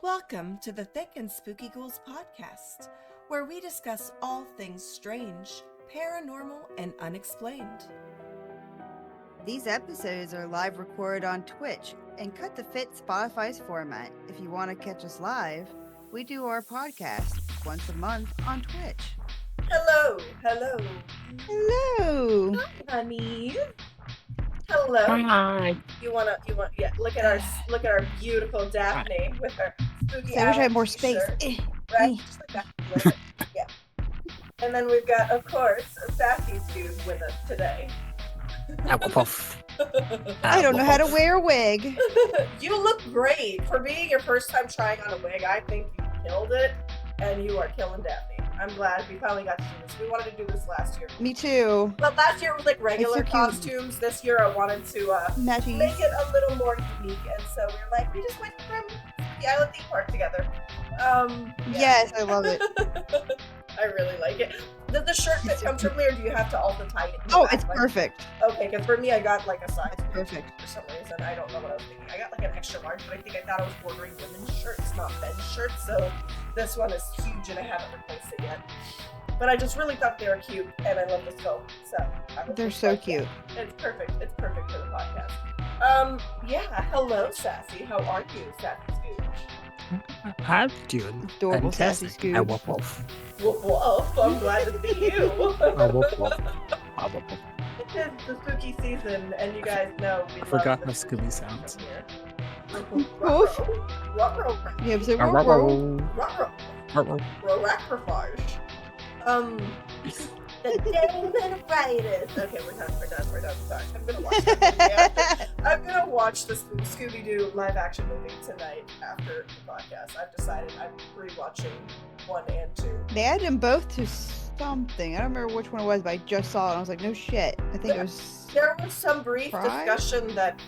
Welcome to the Thicc and Spooky Ghouls podcast, where we discuss all things strange, paranormal, and unexplained. These episodes are live recorded on Twitch and cut to fit Spotify's format. If you want to catch us live, we do our podcast once a month on Twitch. Hello. Hello. Hi, honey. Hello. Hi. Yeah. Look at our beautiful Daphne with her spooky. I wish I had more space. Right? Just like that. Yeah. And then we've got, of course, Sassy Scoob with us today. I don't know how to wear a wig. You look great. For being your first time trying on a wig, I think you killed it, and you are killing Daphne. I'm glad we finally got to do this. We wanted to do this last year. Me too. But last year was like regular costumes. This year I wanted to make it a little more unique, and so we were like, we just went from the Island theme park together. Yes, I love it. I really like it. Does the shirt fit comfortably, or do you have to also tie it? Oh, it's perfect. Okay, because for me, I got like a size perfect for some reason. I don't know what I was thinking. I got like an extra large, but I think I thought I was ordering women's shirts, not men's shirts. So this one is huge, and I haven't replaced it yet. But I just really thought they were cute, and I love the scope. So they're so cute. It's perfect. It's perfect for the podcast. Yeah. Hello, Sassy. How are you, Sassy Scoob? I'm doing Adorable fantastic. Sassy Scoob. I woof woof. Woof woof. I'm glad to see you. Woof woof. It is the spooky season, and you guys know we I forgot love my Scooby sounds. Woof. Ruh-roh. Yeah, so ruh-roh. Roacrophage. The Demonitis. Okay, we're done. Sorry. I'm gonna watch the Scooby-Doo live action movie tonight after the podcast. I've decided I'm rewatching 1 and 2. They added them both to something. I don't remember which one it was, but I just saw it and I was like, no shit. I think it was... There was some brief Pride? discussion that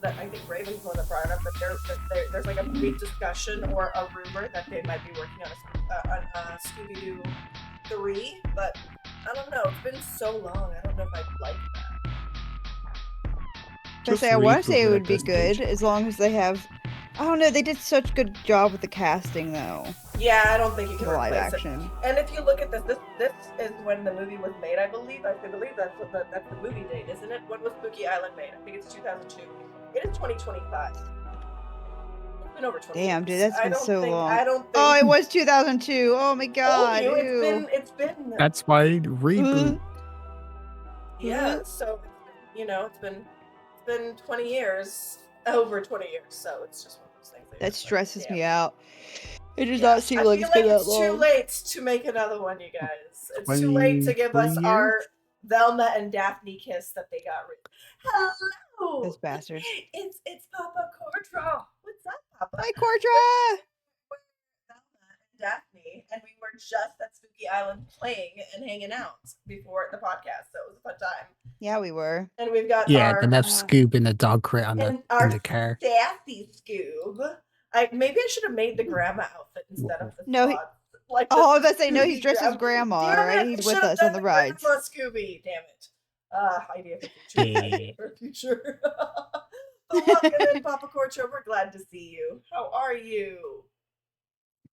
I think Raven's the one that brought it up, but there's like a brief discussion or a rumor that they might be working on a Scooby-Doo 3, but I don't know. It's been so long. I don't know if I'd like that. I want to say it would be good as long as they have... I don't know. They did such a good job with the casting, though. Yeah, I don't think you can The live replace action. it. And if you look at this is when the movie was made, I believe. I believe that's the movie date, isn't it? When was Spooky Island made? I think it's 2002. It is 2025. It's been over 20 Damn, dude, years. that's been so long. I don't think... Oh, it was 2002. Oh my god. Ew. It's been. That's why reboot. Yeah, so it's been 20 years, over 20 years. So it's just one of those things. That stresses me out. It does not seem like it's been that long. It's too late to make another one, you guys. It's too late to give us our Velma and Daphne kiss that they got rid of. Hello! Those bastards. It's Papa Cordra. What's up, Papa? Hi, Cordra! We're Velma and Daphne, and we were just at Spooky Island playing and hanging out before the podcast, so it was a fun time. Yeah, we were. And we've got then have Scoob in the dog crate in the car. Sassy Scoob. Maybe I should have made the grandma outfit instead of the No, like I was about to say, no, he's dressed as grandma, right? He's with us on the rides. Grandma Scooby, damn it. Idea for future. But welcome in, Papa Corcho. We're glad to see you. How are you?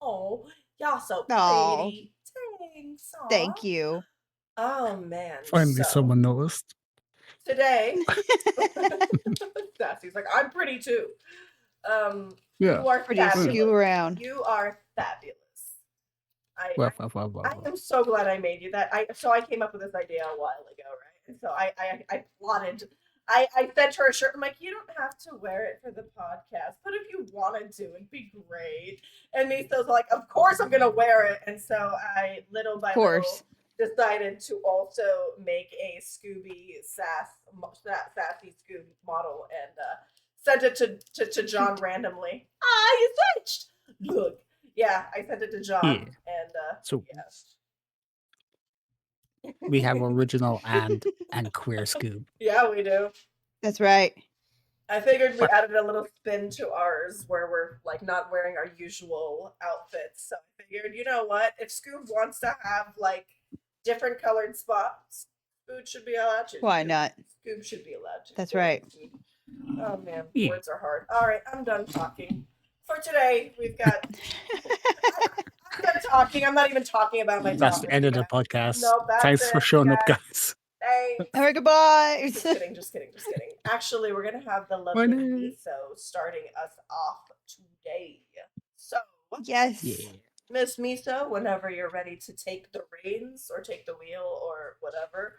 Oh, y'all so pretty. Thanks. Aw. Thank you. Oh, man. Finally, someone noticed. Today, Sassy's like, I'm pretty too. Yeah. You are pretty fabulous. skew around. You are fabulous. I Well. am so glad I made you that. So I came up with this idea a while ago, right? And so I plotted. I sent her a shirt. I'm like, you don't have to wear it for the podcast, but if you wanted to, it'd be great. And Meso's like, of course I'm gonna wear it. And so I, little by little, decided to also make a Scooby Sassy Scoob model and sent it to John randomly. You switched. Look, yeah, I sent it to John, and so yes. We have original and queer Scoob. Yeah, we do. That's right. I figured we added a little spin to ours where we're like not wearing our usual outfits. So I figured, you know what? If Scoob wants to have like different colored spots, Scoob should be allowed to. Why not? Scoob should be allowed to. That's right. Oh man, words are hard. All right, I'm done talking. For for today. We've got. I'm done talking. I'm not even talking about my That's the topic end of the yet. podcast. No, that's Thanks for it, showing up, guys. guys. Thanks. All right, goodbye. Just kidding. Actually, we're gonna have the lovely Bye now. Meso starting us off today. So, Yes. Yeah. Miss Meso, whenever you're ready to take the reins or take the wheel or whatever.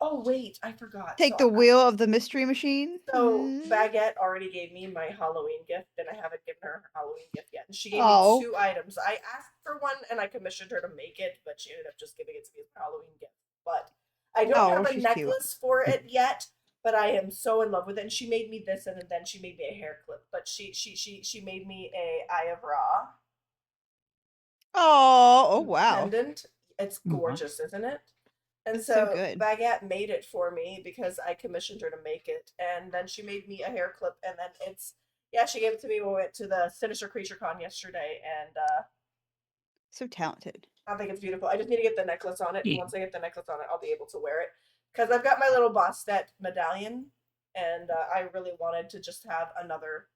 Oh wait, I forgot. Take the wheel of the mystery machine. So Baguette already gave me my Halloween gift, and I haven't given her her Halloween gift yet. And she gave Oh. me 2 items. I asked for one, and I commissioned her to make it, but she ended up just giving it to me as my Halloween gift. But I don't have a she's necklace for it yet. But I am so in love with it. And she made me this, and then she made me a hair clip. But she made me a Eye of Ra Oh, wow. pendant. It's Wow. gorgeous, isn't it? And That's so so good. Baguette made it for me because I commissioned her to make it, and then she made me a hair clip, and then she gave it to me when we went to the Sinister Creature Con yesterday, and So talented. I think it's beautiful. I just need to get the necklace on it, and Yeah. once I get the necklace on it, I'll be able to wear it because I've got my little Bastet medallion, and I really wanted to just have another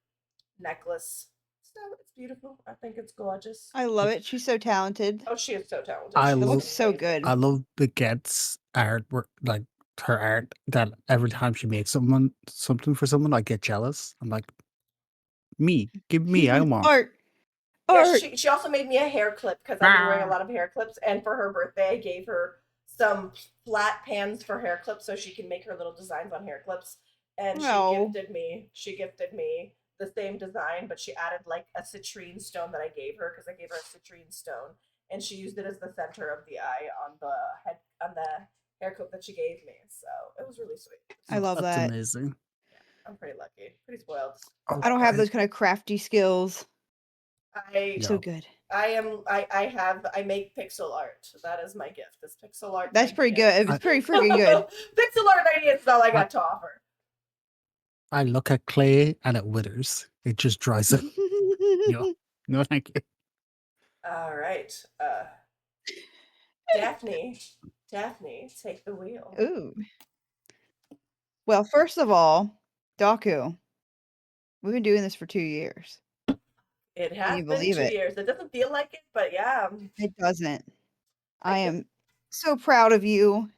necklace. So it's beautiful. I think it's gorgeous. I love it. She's so talented. Oh, she is so talented. I It She's looks love- so amazing. good. I love Baguette's artwork, like her art. That every time she makes something for someone, I get jealous. I'm like, me, give me. I want. Art. Yeah, Art. she also made me a hair clip because I've been wearing a lot of hair clips, and for her birthday, I gave her some flat pans for hair clips so she can make her little designs on hair clips. And Oh. she gifted me the same design, but she added like a citrine stone that I gave her because I gave her a citrine stone, and she used it as the center of the eye on the hair clip that she gave me. So it was really sweet. I love That's that. amazing. I'm pretty lucky, pretty spoiled. I don't have those kind of crafty skills. I So No. good. I make pixel art. That is my gift. This pixel art. That's pretty idea. good. It's pretty freaking good. Pixel art ideas is all I got to offer. I look at clay and it withers. It just dries up. No, thank you. All right. Daphne, take the wheel. Ooh. Well, first of all, Daku, we've been doing this for 2 years. It Can has you been believe 2 it? years. It doesn't feel like it, but yeah. It doesn't. I I am so proud of you.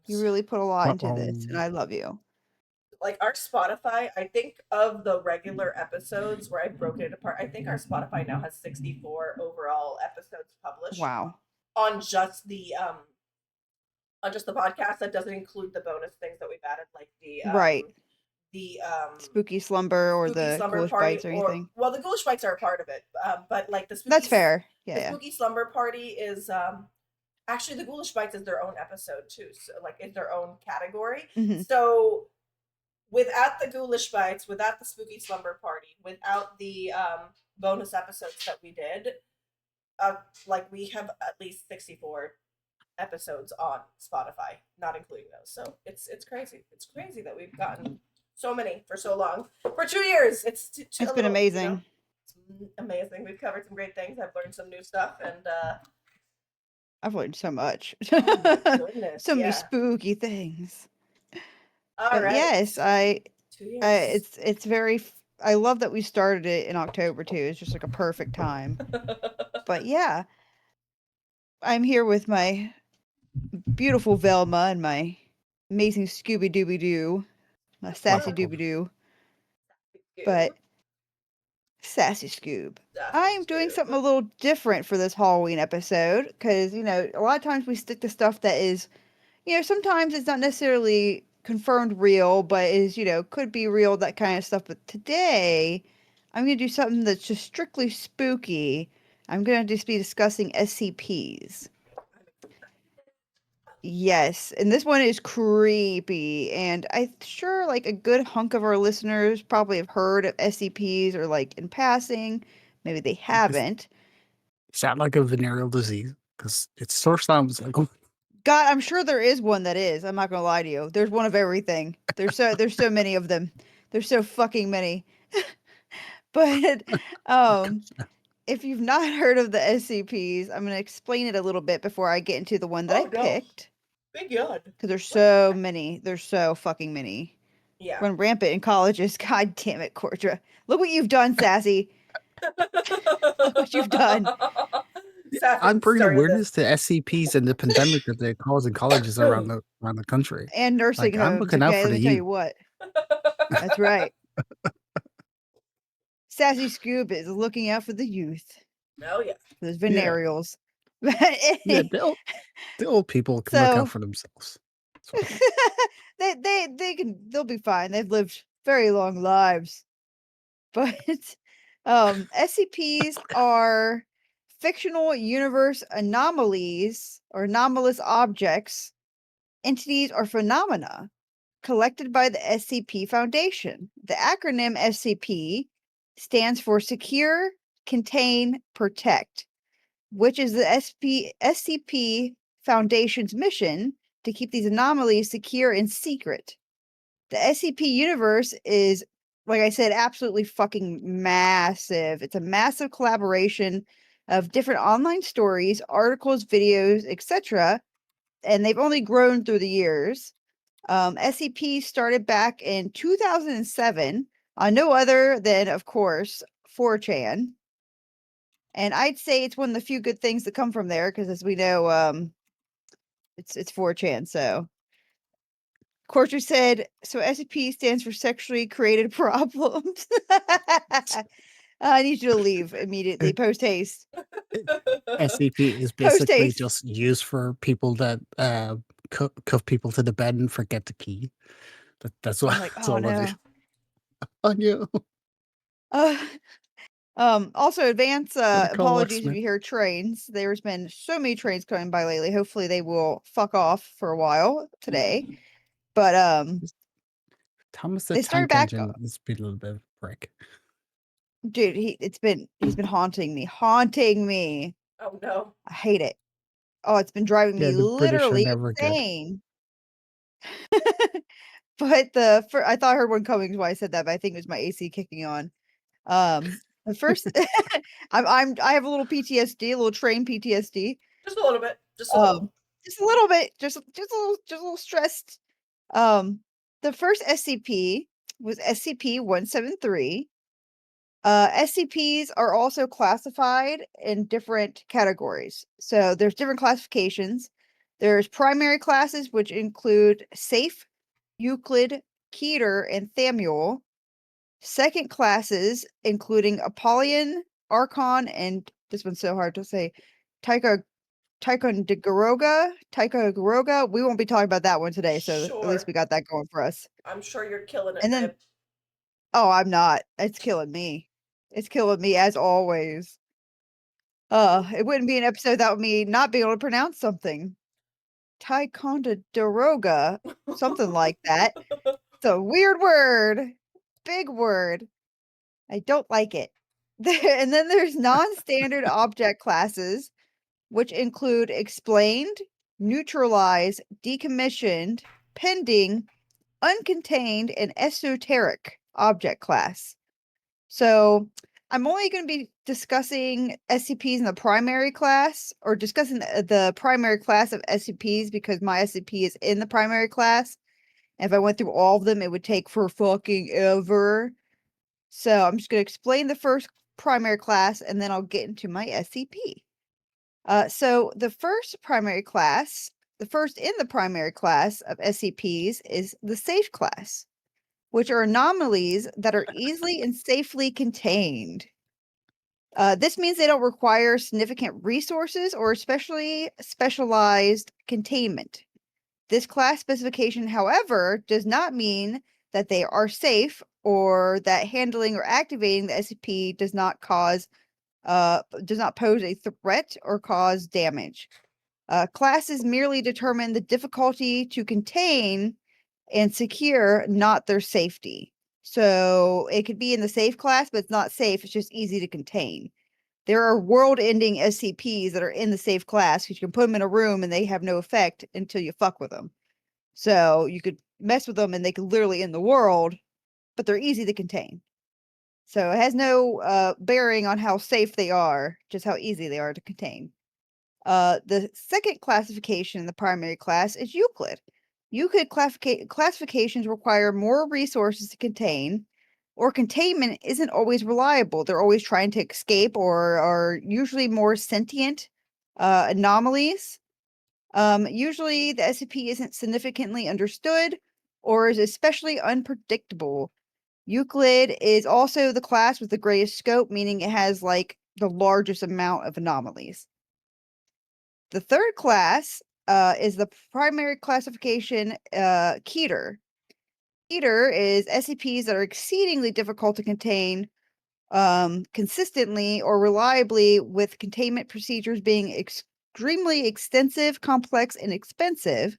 You really put a lot into this, Uh-oh. and I love you. Like our Spotify, I think of the regular episodes where I've broken it apart. I think our Spotify now has 64 overall episodes published. Wow. On just the podcast. That doesn't include the bonus things that we've added, like Right. the Spooky Slumber or Spooky the Slumber Ghoulish Party, Bites or anything. well, the Ghoulish Bites are a part of it, but like the Spooky, That's fair. The Yeah. Spooky Slumber Party is actually the Ghoulish Bites is their own episode too, so like it's their own category. Mhm. So without the Ghoulish Bites, without the Spooky Slumber Party, without the bonus episodes that we did, like we have at least 64 episodes on Spotify, not including those. So it's crazy. It's crazy that we've gotten so many for so long. For 2 years. It's been amazing. It's amazing. We've covered some great things. I've learned some new stuff, and I've learned so much. oh my goodness, So many yeah. spooky things. All But right. yes, 2 years. it's very. I love that we started it in October too. It's just like a perfect time. But yeah, I'm here with my beautiful Velma and my amazing Scooby Dooby Doo, my sassy Welcome. Dooby Doo. But Sassy Scoob. I'm doing something a little different for this Halloween episode because, you know, a lot of times we stick to stuff that is, you know, sometimes it's not necessarily confirmed real, but is, you know, could be real, that kind of stuff. But today, I'm going to do something that's just strictly spooky. I'm going to just be discussing SCPs. Yes, and this one is creepy, and I'm sure like a good hunk of our listeners probably have heard of SCPs or like in passing. Maybe they haven't. Is that like a venereal disease? Because it sort of sounds like. God, I'm sure there is one that is. I'm not gonna lie to you. There's one of everything. There's so many of them. There's so fucking many. But if you've not heard of the SCPs, I'm gonna explain it a little bit before I get into the one that I picked. Big God. Because there's so many. There's so fucking many. Yeah. Run rampant in colleges. God damn it, Cordra. Look what you've done, Sassy. Look what you've done. I'm Sappy bringing started awareness this. to SCPs and the pandemic that they're causing colleges around the country. And nursing Like, I'm homes, looking out okay? for Let the me tell youth. you what. That's right. Sassy Scoop is looking out for the youth. Oh yeah. Those venereals. Yeah, the old people can look out So for themselves. It's fine. they'll be fine. They've lived very long lives. But SCPs are fictional universe anomalies or anomalous objects, entities, or phenomena collected by the SCP Foundation. The acronym SCP stands for Secure, Contain, Protect, which is the SCP Foundation's mission to keep these anomalies secure and secret. The SCP universe is, like I said, absolutely fucking massive. It's a massive collaboration of different online stories, articles, videos, etc. And they've only grown through the years. SCP started back in 2007 on no other than, of course, 4chan. And I'd say it's one of the few good things that come from there because, as we know, it's 4chan. So, of course, we said so. SCP stands for sexually created problems. I need you to leave immediately, post haste. SCP is Post basically haste. just used for people that cuff people to the bed and forget the key. That's what. I'm like, That's oh all I do. no. Oh no! Uh, also advance Gotta call apologies if locksmith. you hear trains. There's been so many trains coming by lately. Hopefully they will fuck off for a while today. But Thomas the they started Tank back, Engine has been a little bit of a prick. dude, he's been haunting me. Oh no. I hate it. Oh, it's been driving Yeah, me the British are literally never good. insane. But I thought I heard one coming is why I said that, but I think it was my AC kicking on. The first I have a little PTSD, a little train PTSD. Just a little bit. Just a little. Um, just a little bit, just a little stressed. The first SCP was SCP-173. SCPs are also classified in different categories. So there's different classifications. There's primary classes, which include Safe, Euclid, Keter, and Thamuel. Second classes, including Apollyon, Archon, and this one's so hard to say, Ticonderoga. We won't be talking about that one today, so at least Sure. we got that going for us. I'm sure you're killing it, And babe. then, oh, I'm not. It's killing me. It's killing me as always. It wouldn't be an episode without me not being able to pronounce something. Ticonderoga, something like that. It's a weird word, big word. I don't like it. And then there's non-standard object classes, which include explained, neutralized, decommissioned, pending, uncontained, and esoteric object class. So I'm only going to be discussing SCPs in the primary class or discussing the primary class of SCPs because my SCP is in the primary class. And if I went through all of them, it would take for fucking ever. So I'm just going to explain the first primary class and then I'll get into my SCP. So the first in the primary class of SCPs is the safe class, which are anomalies that are easily and safely contained. This means they don't require significant resources or especially specialized containment. This class specification, however, does not mean that they are safe or that handling or activating the SCP does not pose a threat or cause damage. Classes merely determine the difficulty to contain and secure, not their safety. So it could be in the safe class, but it's not safe. It's just easy to contain. There are world-ending SCPs that are in the safe class because you can put them in a room and they have no effect until you fuck with them. So you could mess with them and they could literally end the world, but they're easy to contain. So it has no bearing on how safe they are, just how easy they are to contain. The second classification in the primary class is Euclid. Euclid classifications require more resources to contain. or containment isn't always reliable. They're always trying to escape or are usually more sentient anomalies. Usually the SCP isn't significantly understood or is especially unpredictable. Euclid is also the class with the greatest scope, meaning it has like the largest amount of anomalies. The third class is the primary classification, Keter. Keter is SCPs that are exceedingly difficult to contain consistently or reliably, with containment procedures being extremely extensive, complex, and expensive.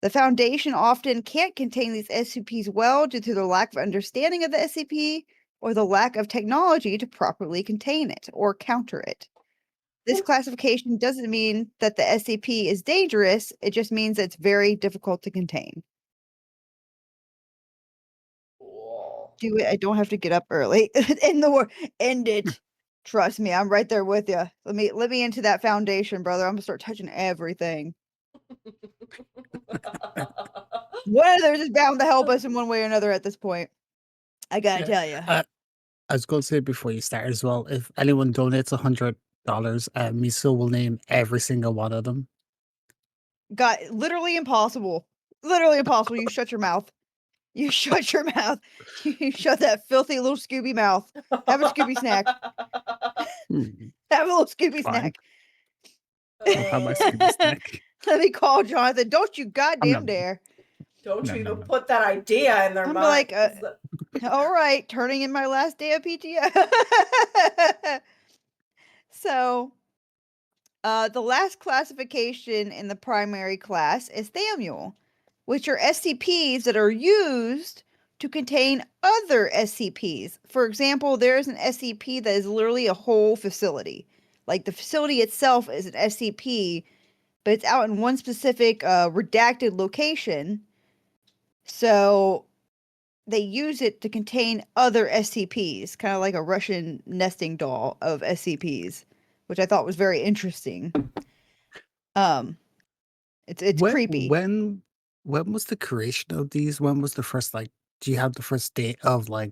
The Foundation often can't contain these SCPs well due to the lack of understanding of the SCP or the lack of technology to properly contain it or counter it. This classification doesn't mean that the SCP is dangerous, it just means it's very difficult to contain. Cool. Do it. I don't have to get up early. End it. Trust me, I'm right there with you. Let me into that Foundation, brother. I'm gonna start touching everything. One of theirs is bound to help us in one way or another at this point. I gotta tell you. I was going to say before you start as well, if anyone donates $100, Miso will name every single one of them. God, literally impossible. Literally impossible. You shut your mouth. You shut your mouth. You shut that filthy little Scooby mouth. Have a Scooby snack. Have a little Scooby Fine. snack. I'll have my Scooby snack. Let me call Jonathan. Don't you I'm goddamn not. dare. Don't No, you no, even no. put that idea in their I'm mind. like, all right, turning in my last day of PTO. So, the last classification in the primary class is Thamuel, which are SCPs that are used to contain other SCPs. For example, there's an SCP that is literally a whole facility. Like the facility itself is an SCP, but it's out in one specific redacted location. So they use it to contain other SCPs, kind of like a Russian nesting doll of SCPs, which I thought was very interesting. It's creepy. When was the creation of these? When was the first do you have the first date of Yeah,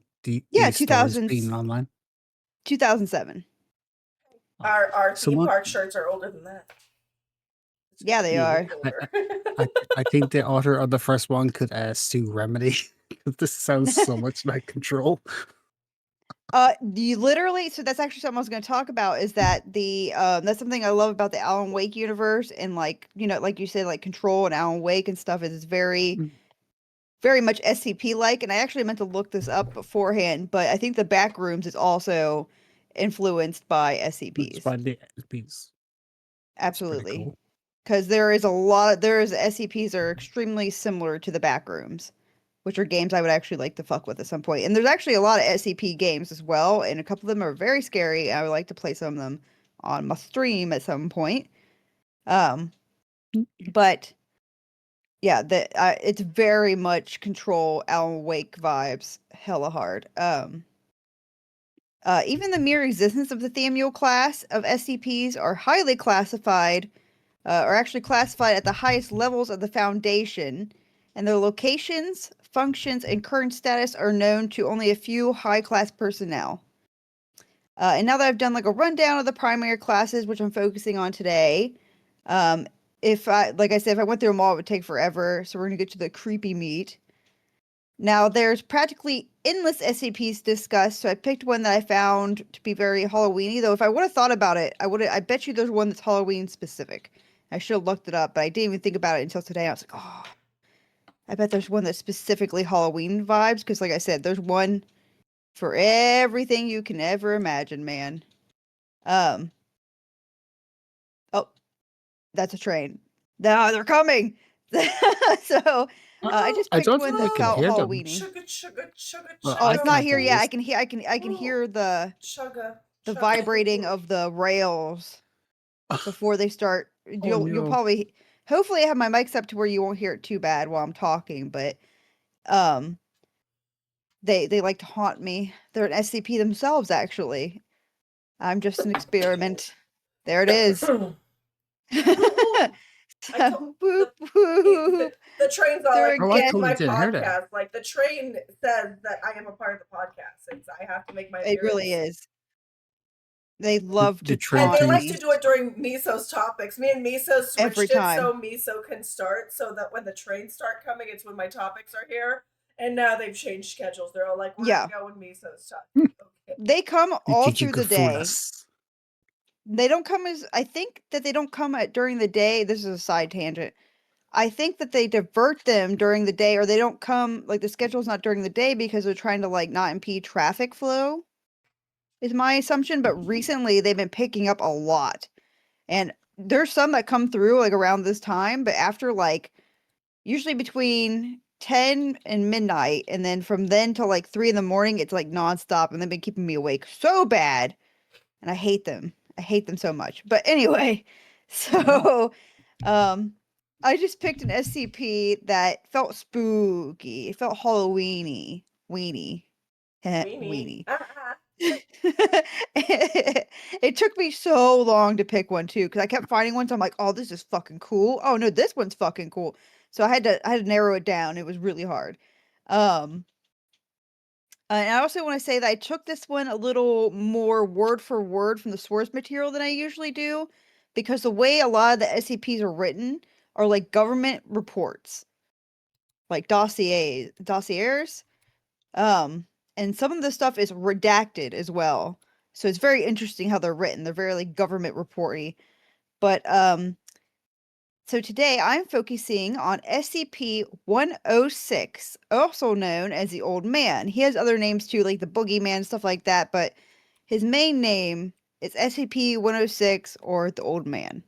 these stories being online? 2007. Our theme Someone park shirts are older than that. Yeah, they Yeah, are. I think the author of the first one could sue Remedy. This sounds so much like Control. You literally, so that's actually something I was going to talk about, is that that's something I love about the Alan Wake universe, and like you said, like Control and Alan Wake and stuff is very very much SCP like. And I actually meant to look this up beforehand, but I think the Backrooms is also influenced by It's SCPs. by the SCPs. Absolutely. Cool. Because there is SCPs that are extremely similar to the Backrooms, which are games I would actually like to fuck with at some point. And there's actually a lot of SCP games as well, and a couple of them are very scary. I would like to play some of them on my stream at some point. But yeah, it's very much Control, Alan Wake vibes, hella hard. Even the mere existence of the Thamuel class of SCPs are highly classified, are actually classified at the highest levels of the Foundation, and their locations, functions, and current status are known to only a few high-class personnel. And now that I've done like a rundown of the primary classes, which I'm focusing on today, if I went through them all, it would take forever. So we're gonna get to the creepy meat. Now there's practically endless SCPs discussed, so I picked one that I found to be very Halloweeny. Though if I would have thought about it, I bet you there's one that's Halloween specific. I should have looked it up, but I didn't even think about it until today. I was like, oh, I bet there's one that's specifically Halloween vibes, because like I said, there's one for everything you can ever imagine, man. Oh, that's a train. No, they're coming. So I just I picked don't one think I that can felt hear them. Halloweeny. Chugga. Well, Oh, I it's not can't here at yet. I least. can hear the Chugga. vibrating of the rails before they start. Oh You'll no! probably, hopefully I have my mics up to where you won't hear it too bad while I'm talking, but um they like to haunt me. They're an SCP themselves, actually. I'm just an experiment. There it is. I So, whoop, whoop. the train's all They're like, Oh, I it's again. my totally didn't hear that. podcast. Like the train says that I am a part of the podcast. I have to make my It really appearance. is. They love The to train And taunt they like thinks- to me do it during Meso's topics. Me and Meso every switched it time. so Meso can start, so that when the trains start coming, it's when my topics are here. And now they've changed schedules. They're all like, we're Yeah. gonna go when Meso's talking. Okay. They come You all think you through the could fool day. us? They don't come as I think that they don't come at during the day. This is a side tangent. I think that they divert them during the day, or they don't come like the schedule's not during the day because they're trying to like not impede traffic flow. Is my assumption, but recently they've been picking up a lot. And there's some that come through like around this time, but after like usually between 10 and midnight, and then from then till like 3 in the morning, it's like nonstop, and they've been keeping me awake so bad. And I hate them. I hate them so much. But anyway, so I just picked an SCP that felt spooky. It felt Halloweeny. Weenie. Weenie. Weenie. It took me so long to pick one too, because I kept finding ones. I'm like, oh, this is fucking cool. Oh no, this one's fucking cool. So I had to narrow it down. It was really hard. And I also want to say that I took this one a little more word for word from the source material than I usually do, because the way a lot of the SCPs are written are like government reports, like dossiers. And some of the stuff is redacted as well. So it's very interesting how they're written. They're very like government reporty. But so today I'm focusing on SCP-106, also known as the Old Man. He has other names too, like the Boogeyman, stuff like that, but his main name is SCP-106 or the Old Man.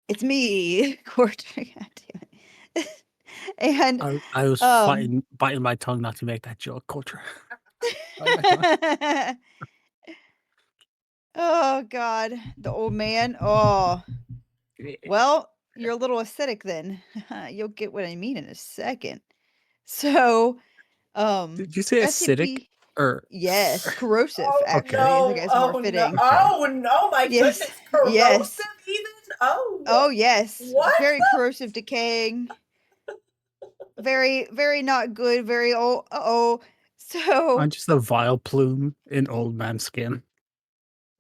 It's me, Court. God damn it. And I was biting my tongue not to make that joke, Culture. oh God, the Old Man. Oh, well, you're a little acidic then. You'll get what I mean in a second. So, Did you say acidic? SCP, Or yes, corrosive Oh actually. Okay. I no! think it's more Oh no! fitting. Oh no! My Yes, goodness! Corrosive yes. even? Oh. Oh yes, What? very corrosive, decaying. Very, very not good. Very oh. So, I'm just a vile plume in old man skin.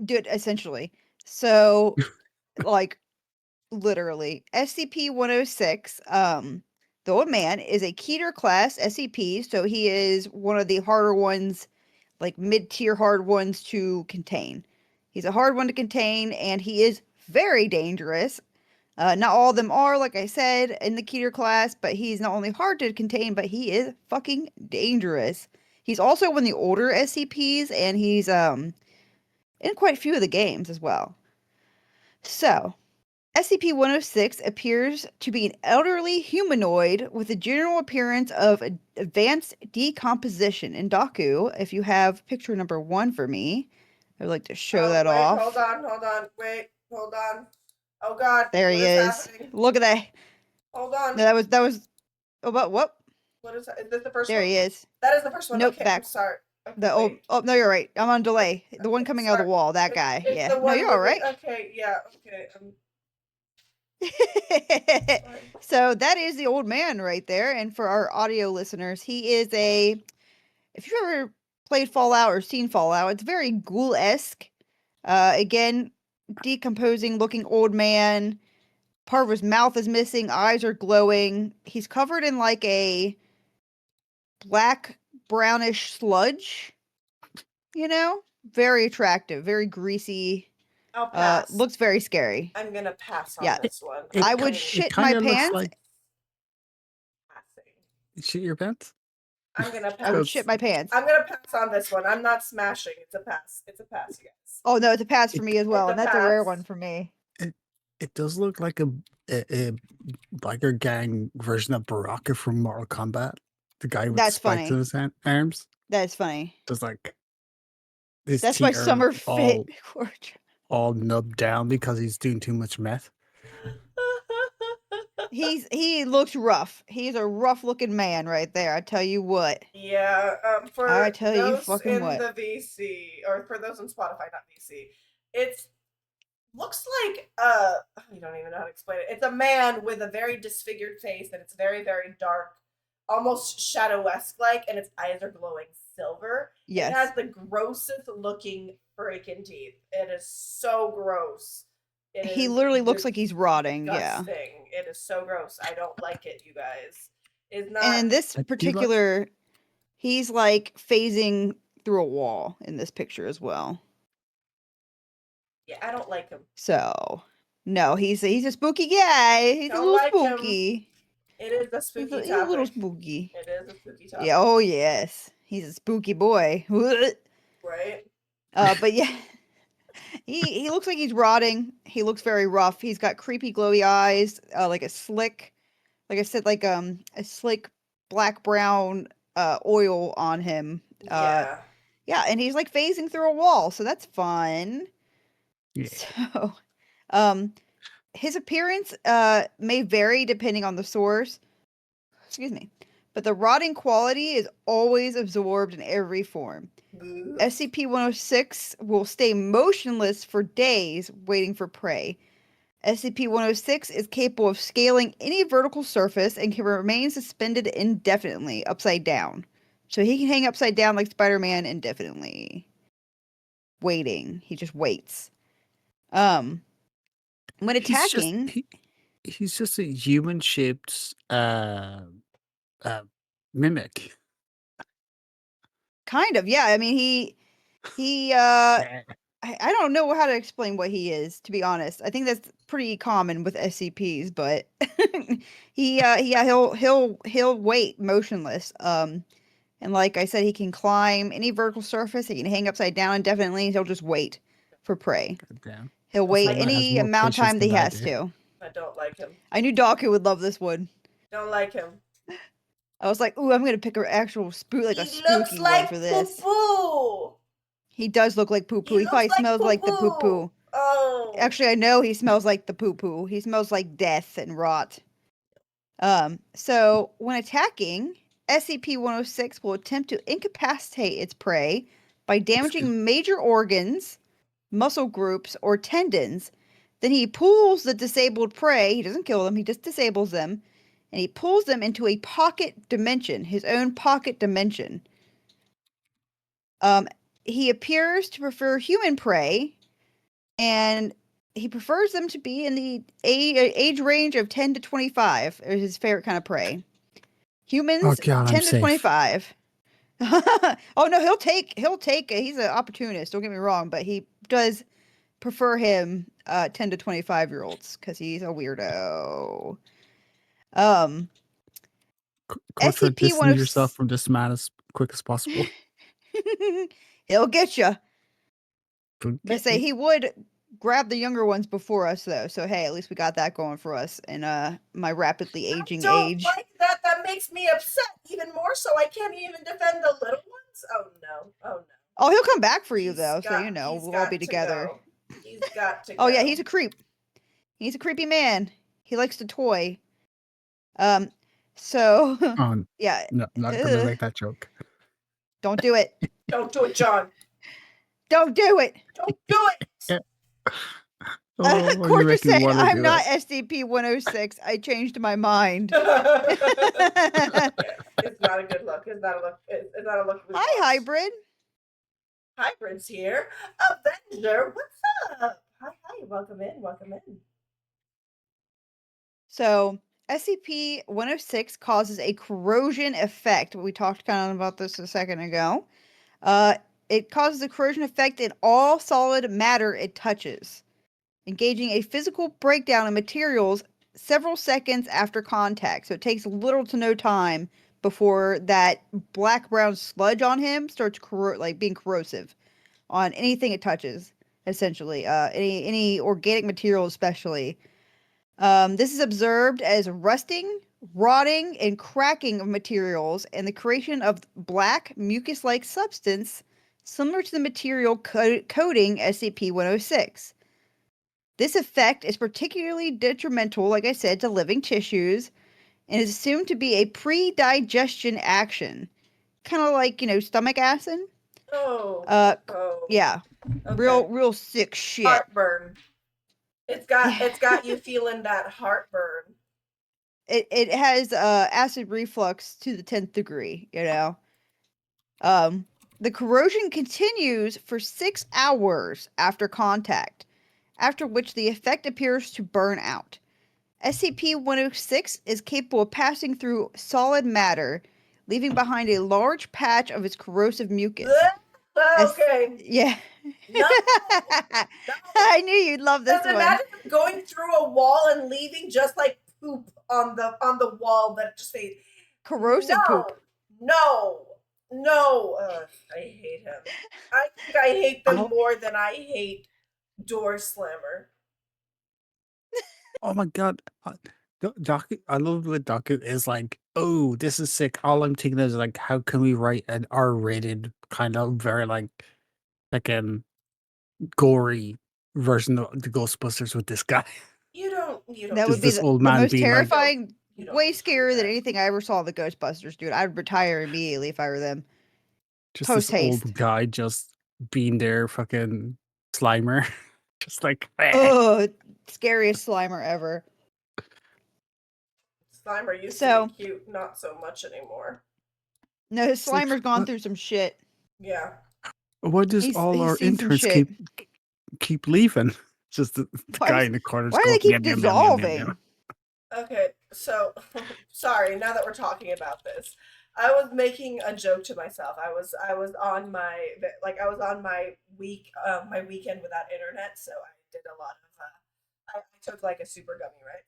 dude, essentially. So, like, literally, SCP-106. The Old Man is a Keter class SCP, so he is one of the harder ones, like mid-tier hard ones to contain. He's a hard one to contain, and he is very dangerous. Not all of them are, like I said, in the Keter class, but he's not only hard to contain, but he is fucking dangerous. He's also one of the older SCPs, and he's in quite a few of the games as well. So, SCP-106 appears to be an elderly humanoid with a general appearance of advanced decomposition. And Daku, if you have picture number 1 for me, I would like to show that wait, off. Hold on. Wait, hold on. Oh God. There he is. Happening? Look at that. Hold on. No, that was. Oh, what? What is that? Is this the first There one? he is. That is the first one. Nope, Okay, back. I'm sorry. Okay, The wait. oh no, you're right. I'm on delay. The one coming out of the wall. That guy. It's Yeah. the No, one you're all right. Okay, yeah. Okay. So that is the Old Man right there. And for our audio listeners, he is a. If you've ever played Fallout or seen Fallout, it's very ghoul-esque. Again, decomposing looking old man. Part of his mouth is missing. Eyes are glowing. He's covered in like a black brownish sludge. You know, very attractive, very greasy. I'll pass. Looks very scary. I'm gonna pass on Yeah. this one. I would shit my kinda looks pants. like Passing. shit your pants. I'm gonna pass. I would shit my pants. I'm gonna pass on this one. I'm not smashing. It's a pass. It's a pass, you guys. Oh no, it's a pass for me as well, It's a and that's a rare pass. one for me. It does look like a biker gang version of Baraka from Mortal Kombat. The guy with That's spikes in funny. his arms. That's funny. Just like his That's teeth my are summer fit. all nubbed down because he's doing too much meth. He looks rough. He's a rough looking man right there. I tell you what. Yeah. For I tell you those fucking in what. the VC, or for those on Spotify, not VC, it's looks like you don't even know how to explain it. It's a man with a very disfigured face, and it's very, very dark, almost shadow-esque like, and its eyes are glowing silver. Yes. It has the grossest looking freaking teeth. It is so gross. He literally looks like he's rotting. Disgusting. Yeah. It is so gross. I don't like it, you guys. It's not. And in this particular, he's like phasing through a wall in this picture as well. Yeah, I don't like him. So, no, he's a spooky guy. He's Don't a little like him. spooky. It is a spooky topic. He's a little spooky. It is a spooky topic. Yeah. Oh yes, he's a spooky boy. Right. But yeah, he looks like he's rotting. He looks very rough. He's got creepy glowy eyes, like a slick, like I said, like a slick black brown oil on him. Yeah. Yeah, and he's like phasing through a wall, so that's fun. Yeah. So, his appearance may vary depending on the source. Excuse me. But the rotting quality is always absorbed in every form. SCP-106 will stay motionless for days waiting for prey. SCP-106 is capable of scaling any vertical surface and can remain suspended indefinitely upside down. So he can hang upside down like Spider-Man indefinitely. Waiting. He just waits. When attacking... He's just a human-shaped mimic. Kind of, yeah. I mean, he I don't know how to explain what he is, to be honest. I think that's pretty common with SCPs, but he'll wait motionless. And like I said, he can climb any vertical surface. He can hang upside down indefinitely. He'll just wait for prey. Damn. He'll wait Someone has any more amount of time that he patience has than I to. I don't like him. I knew Daku would love this one. Don't like him. I was like, ooh, I'm gonna pick an actual a spooky one for this. Poo-poo. He does look like poo-poo. He probably smells like the poo-poo. Oh. Actually, I know he smells like the poo-poo. He smells like death and rot. So when attacking, SCP-106 will attempt to incapacitate its prey by damaging major organs, muscle groups, or tendons. Then he pulls the disabled prey. He doesn't kill them. He just disables them. And he pulls them into a pocket dimension, his own pocket dimension. He appears to prefer human prey, and he prefers them to be in the age range of 10 to 25, is his favorite kind of prey. Humans, 10 to 25. Oh no, he'll take he's an opportunist, don't get me wrong, but he does prefer him 10 to 25-year-olds because he's a weirdo. SCP-106 yourself from this man as quick as possible. He'll get you. But say he would grab the younger ones before us, though. So hey, at least we got that going for us in my rapidly aging age. I don't like that. That makes me upset even more. So I can't even defend the little ones. Oh no! Oh no! Oh, he'll come back for you though. So you know we'll all be together. He's got to. Oh yeah, he's a creep. He's a creepy man. He likes to toy. So yeah. No, not gonna make that joke. Don't do it. Don't do it, John. Don't do it. Don't do it. Cork is saying, I'm not SCP-106. I changed my mind. It's not a good look. It's not a look. It's not a look. Hi, Hybrid. Hybrid's here. Avenger, what's up? Hi. Welcome in. So, SCP-106 causes a corrosion effect. We talked kind of about this a second ago. It causes a corrosion effect in all solid matter it touches, engaging a physical breakdown of materials several seconds after contact. So it takes little to no time before that black-brown sludge on him starts being corrosive on anything it touches, essentially. Any organic material especially. This is observed as rusting, rotting, and cracking of materials and the creation of black mucus-like substance similar to the material coating SCP-106. This effect is particularly detrimental, like I said, to living tissues and is assumed to be a pre-digestion action. Kind of like, stomach acid. Oh. Yeah. Okay. Real sick shit. Heartburn. It's got you feeling that heartburn. It has acid reflux to the 10th degree, the corrosion continues for 6 hours after contact, after which the effect appears to burn out. SCP-106 is capable of passing through solid matter, leaving behind a large patch of its corrosive mucus. Okay. Yeah. No. No. I knew you'd love this Just one. imagine going through a wall and leaving just like poop on the wall that just say Corrosive poop. No. I hate him. I think I hate them Oh, more than I hate Door Slammer. oh my god. Daku, I love what Daku is like, oh, this is sick. All I'm thinking is like, how can we write an R-rated kind of very like gory version of the Ghostbusters with this guy? You don't That would Just be this the, old the man most being like, terrifying, you don't way need to do scarier than that. anything I ever saw the Ghostbusters, dude. I'd retire immediately if I were them. just this Post haste. old guy just being their fucking Slimer. Just like, eh. Oh, scariest Slimer ever. Slimer used to So, be cute, not so much anymore. no, It's like, Slimer's gone through some shit. Yeah. why does all He's our seen some interns shit. keep leaving? Just the Why guy does in the corner why just do they going, keep yum, yum, yum, yum, yum, yum. dissolving? Okay, so sorry. Now that we're talking about this, I was making a joke to myself. I was on my my weekend without internet, so I did a lot of I took like a super gummy, right?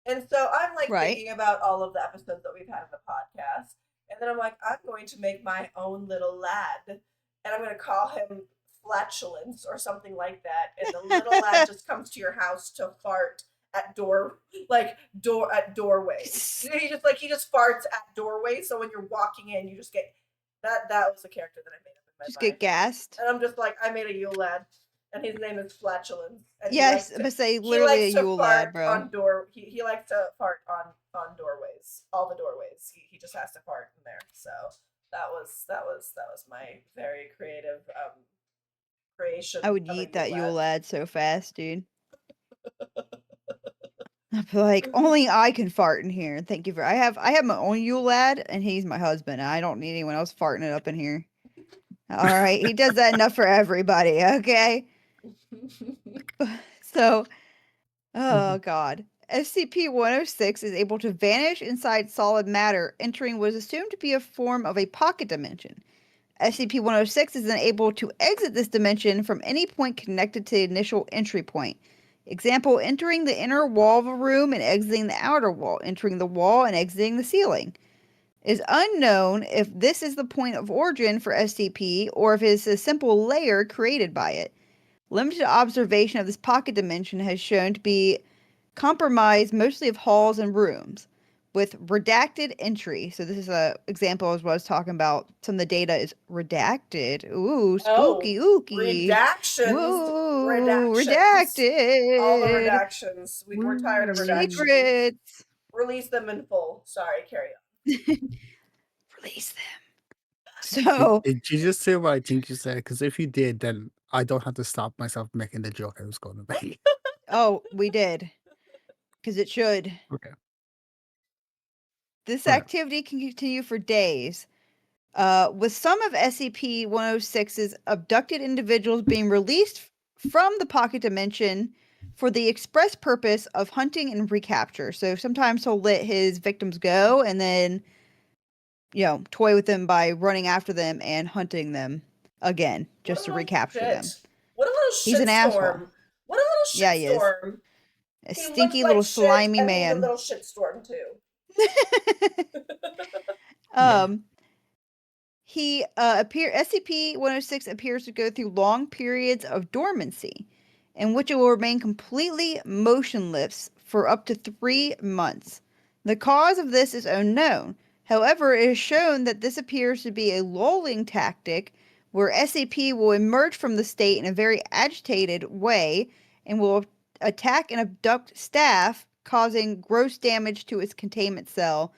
And so I'm like Right. thinking about all of the episodes that we've had in the podcast, and then I'm like, I'm going to make my own little lad, and I'm going to call him Flatulence or something like that. And the little lad just comes to your house to fart at door at doorways. He just farts at doorways. So when you're walking in, you just get that. That was a character that I made up in Just my mind, get gassed. and I'm just like, I made a Yule lad, and his name is Flatulence, and Yes, I'm gonna say he literally a likes to Yule lad, fart bro. on he likes to fart on doorways, all the doorways. He just has to fart in there. So that was my very creative creation I would of a eat Yule that Yule lad. lad so fast, dude. I'd be like, only I can fart in here. Thank you for. I have my own Yule lad, and he's my husband. I don't need anyone else farting it up in here. All right, he does that enough for everybody. Okay. So, oh god. SCP-106 is able to vanish inside solid matter, entering what is assumed to be a form of a pocket dimension. SCP-106 is then able to exit this dimension from any point connected to the initial entry point. Example, entering the inner wall of a room and exiting the outer wall, entering the wall and exiting the ceiling. It is unknown if this is the point of origin for SCP or if it is a simple layer created by it. Limited observation of this pocket dimension has shown to be comprised mostly of halls and rooms with redacted entry. So this is a example of what I was talking about. Some of the data is redacted. Ooh, Oh, spooky, ooky. redactions, Whoa, redactions, all the redacted. redactions. We're tired of Woo. redactions. Secrets. Release them in full. Sorry, carry Release them. So, Did you just say what I think you said? Because if you did, then I don't have to stop myself making the joke I was going to make. oh, we did. Because it should. Okay. This Okay. activity can continue for days. With some of SCP 106's abducted individuals being released from the pocket dimension for the express purpose of hunting and recapture. So sometimes he'll let his victims go and then, toy with them by running after them and hunting them again What just a to little recapture them. shit. What a He's little an asshole. shitstorm. What a little Yeah, he is. shitstorm. A He looks stinky like little shit slimy and he's a man. little shitstorm too. Yeah. He SCP-106 appears to go through long periods of dormancy, in which it will remain completely motionless for up to 3 months. The cause of this is unknown. However, it is shown that this appears to be a lulling tactic where SCP will emerge from the state in a very agitated way and will attack and abduct staff, causing gross damage to its containment cell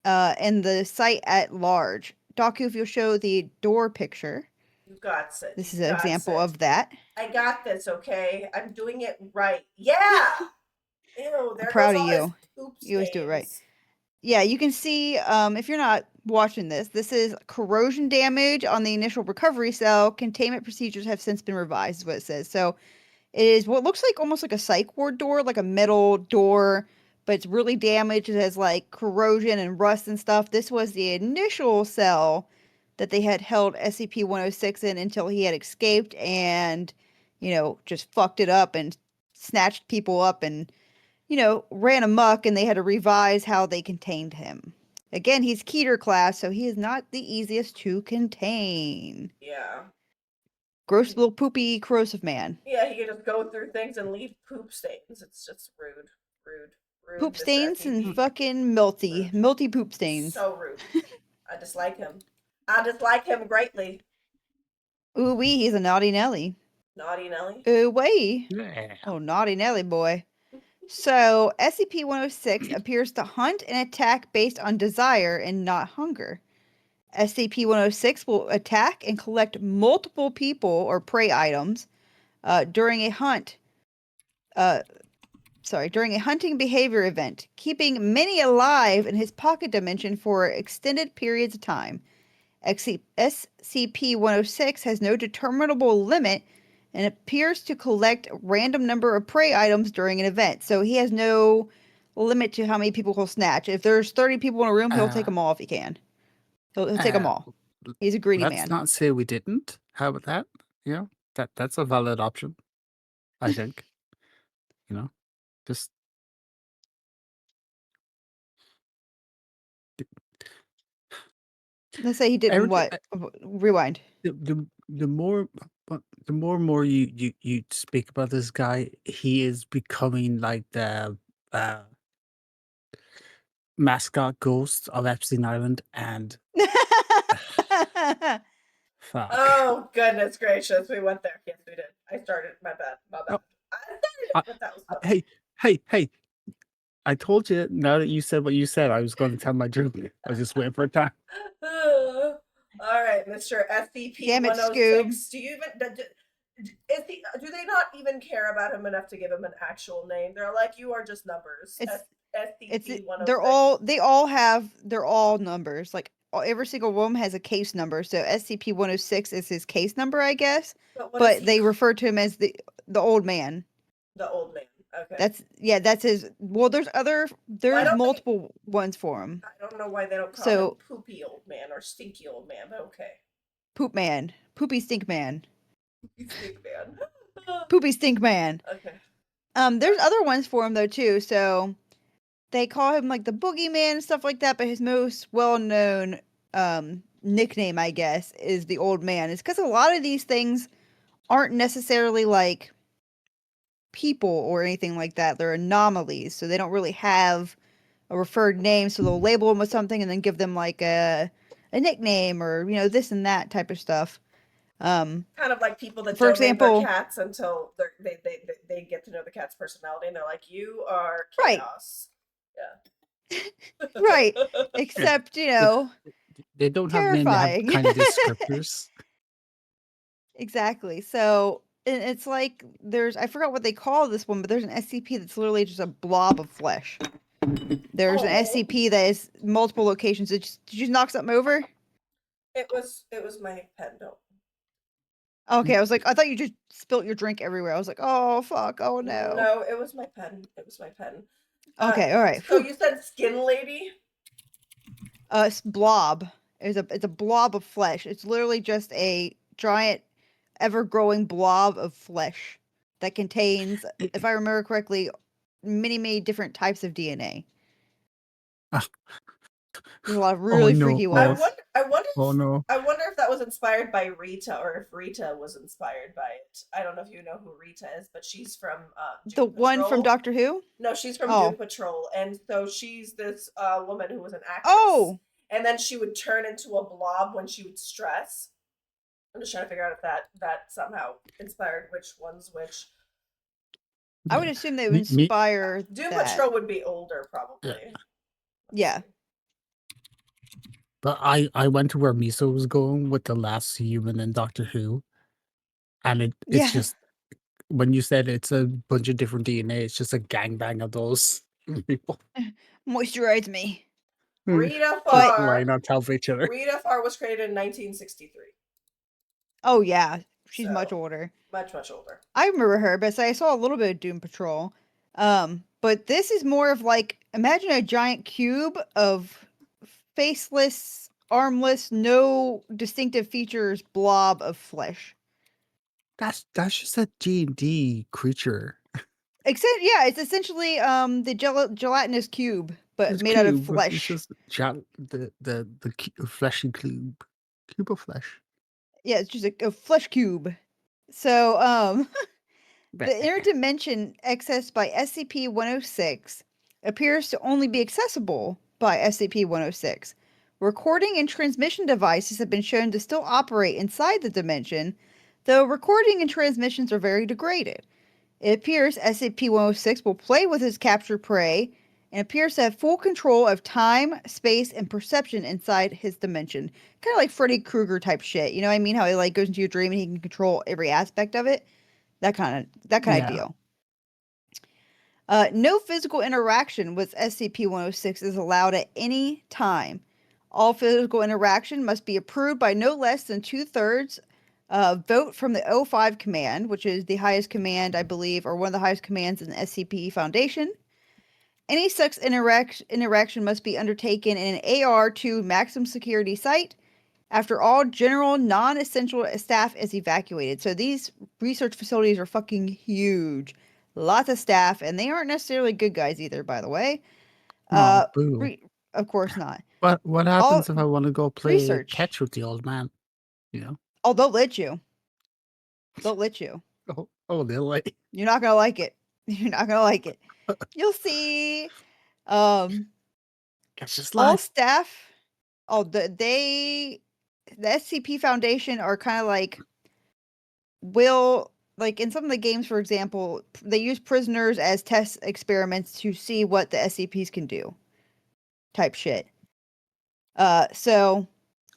and the site at large. Daku, if you'll show the door picture. You got it. This is You an got example it. of that. I got this, okay? I'm doing it right. Yeah! Ew, there I'm proud goes of all you. his poop You always do it right. stains. Yeah, you can see, if you're not watching this is corrosion damage on the initial recovery cell. Containment procedures have since been revised, is what it says. So it is what looks like almost like a psych ward door, like a metal door, but it's really damaged. It has like corrosion and rust and stuff. This was the initial cell that they had held SCP-106 in until he had escaped and, just fucked it up and snatched people up and ran amok, and they had to revise how they contained him. Again, he's Keter class, so he is not the easiest to contain. Yeah. Gross little poopy corrosive man. Yeah, he can just go through things and leave poop stains. It's just rude. Rude, Poop Mr. stains and SCP. fucking milty poop stains. So rude. I dislike him. I dislike him greatly. Ooh wee, he's a naughty Nelly. Naughty Nelly. Ooh wee. Yeah. Oh, naughty Nelly boy. So, SCP-106 appears to hunt and attack based on desire and not hunger. SCP-106 will attack and collect multiple people or prey items during a hunting behavior event, keeping many alive in his pocket dimension for extended periods of time. SCP-106 has no determinable limit and appears to collect a random number of prey items during an event. So he has no limit to how many people he'll snatch. If there's 30 people in a room, he'll take them all if he can. He'll take them all. He's a greedy Let's man. not say we didn't. How about that? That's a valid option, I think. Just Let's say he didn't everything. what? Rewind. The more the more you speak about this guy, he is becoming like the mascot ghost of Epstein Island, and fuck. Oh, goodness gracious. We went there. Yes, we did. I started. My bad. My bad. Oh, I started it, but that was hey, I told you, now that you said what you said, I was going to tell my joke. I was just waiting for a time. All right, Mr. SCP Damn it, 106. Do you even do they not even care about him enough to give him an actual name? They're like, you are just numbers. SCP 106. They're all numbers. Like every single one has a case number. So SCP-106 is his case number, I guess. But they refer to him as the old man. The old man. Okay. That's his. Well, there's multiple ones for him. I don't know why they don't call him Poopy Old Man or Stinky Old Man, but okay. Poop Man. Poopy Stink Man. Poopy Stink Man. Poopy Stink Man. Okay. There's other ones for him though too. So they call him like the Boogeyman and stuff like that, but his most well-known nickname, I guess, is the Old Man. It's because a lot of these things aren't necessarily like people or anything like that. They're anomalies, so they don't really have a referred name, so they'll label them with something and then give them like a nickname or this and that type of stuff. Kind of like people that for don't example, name their cats until they get to know the cat's personality, and they're like, you are chaos. Right. Yeah. Right. Except, they don't terrifying. have kind of descriptors. Exactly. So it's like I forgot what they call this one, but there's an SCP that's literally just a blob of flesh. There's an SCP that is multiple locations. Did you knock something over? It was my pen. No. Okay, I was like, I thought you just spilt your drink everywhere. I was like, oh fuck, oh no. No, it was my pen. It was my pen. Okay, all right. So you said skin lady? It's blob. It's a blob of flesh. It's literally just a giant, ever-growing blob of flesh that contains, if I remember correctly, many different types of DNA. There's a lot of really freaky ones. I wonder if that was inspired by Rita, or if Rita was inspired by it. I don't know if you know who Rita is, but she's from the one from Doctor Who? No, she's from Doom Patrol, and so she's this woman who was an actress. Oh! And then she would turn into a blob when she would stress. I'm just trying to figure out if that somehow inspired which one's which. I would assume they would inspire Doom Patrol would be older, probably. Yeah. But I went to where Miso was going with the last human in Doctor Who, and it's Yeah. just when you said it's a bunch of different DNA, it's just a gangbang of those people Moisturize me. Rita But lying Farr. on top of each other. Rita Farr was created in 1963, oh yeah, she's much so older. much older. I remember her, but I saw a little bit of Doom Patrol. But this is more of like, imagine a giant cube of faceless, armless, no distinctive features blob of flesh. That's just a D&D creature. Except, yeah, it's essentially the gelatinous cube, but It's made out of cube. It's flesh. just the fleshy cube of flesh. Yeah, it's just a flesh cube. So, the interdimension accessed by SCP-106 appears to only be accessible by SCP-106. Recording and transmission devices have been shown to still operate inside the dimension, though recording and transmissions are very degraded. It appears SCP-106 will play with his captured prey and appears to have full control of time, space, and perception inside his dimension. Kind of like Freddy Krueger type shit. You know what I mean? How he like goes into your dream and he can control every aspect of it. That kind of Yeah. deal. No physical interaction with SCP-106 is allowed at any time. All physical interaction must be approved by no less than 2/3 vote from the O5 command, which is the highest command, I believe, or one of the highest commands in the SCP Foundation. Any such interaction must be undertaken in an AR2 maximum security site after all general non-essential staff is evacuated. So these research facilities are fucking huge. Lots of staff, and they aren't necessarily good guys either, by the way. Oh, boo. Of course not. What All happens if I want to go play research. catch with the old man? You know? Oh, they'll let you. They'll let you. They'll like You're not gonna like it. You're not gonna like it. You'll see. Um, catch this all live. staff. Oh, the SCP Foundation are kind of like like in some of the games, for example, they use prisoners as test experiments to see what the SCPs can do. Type shit. So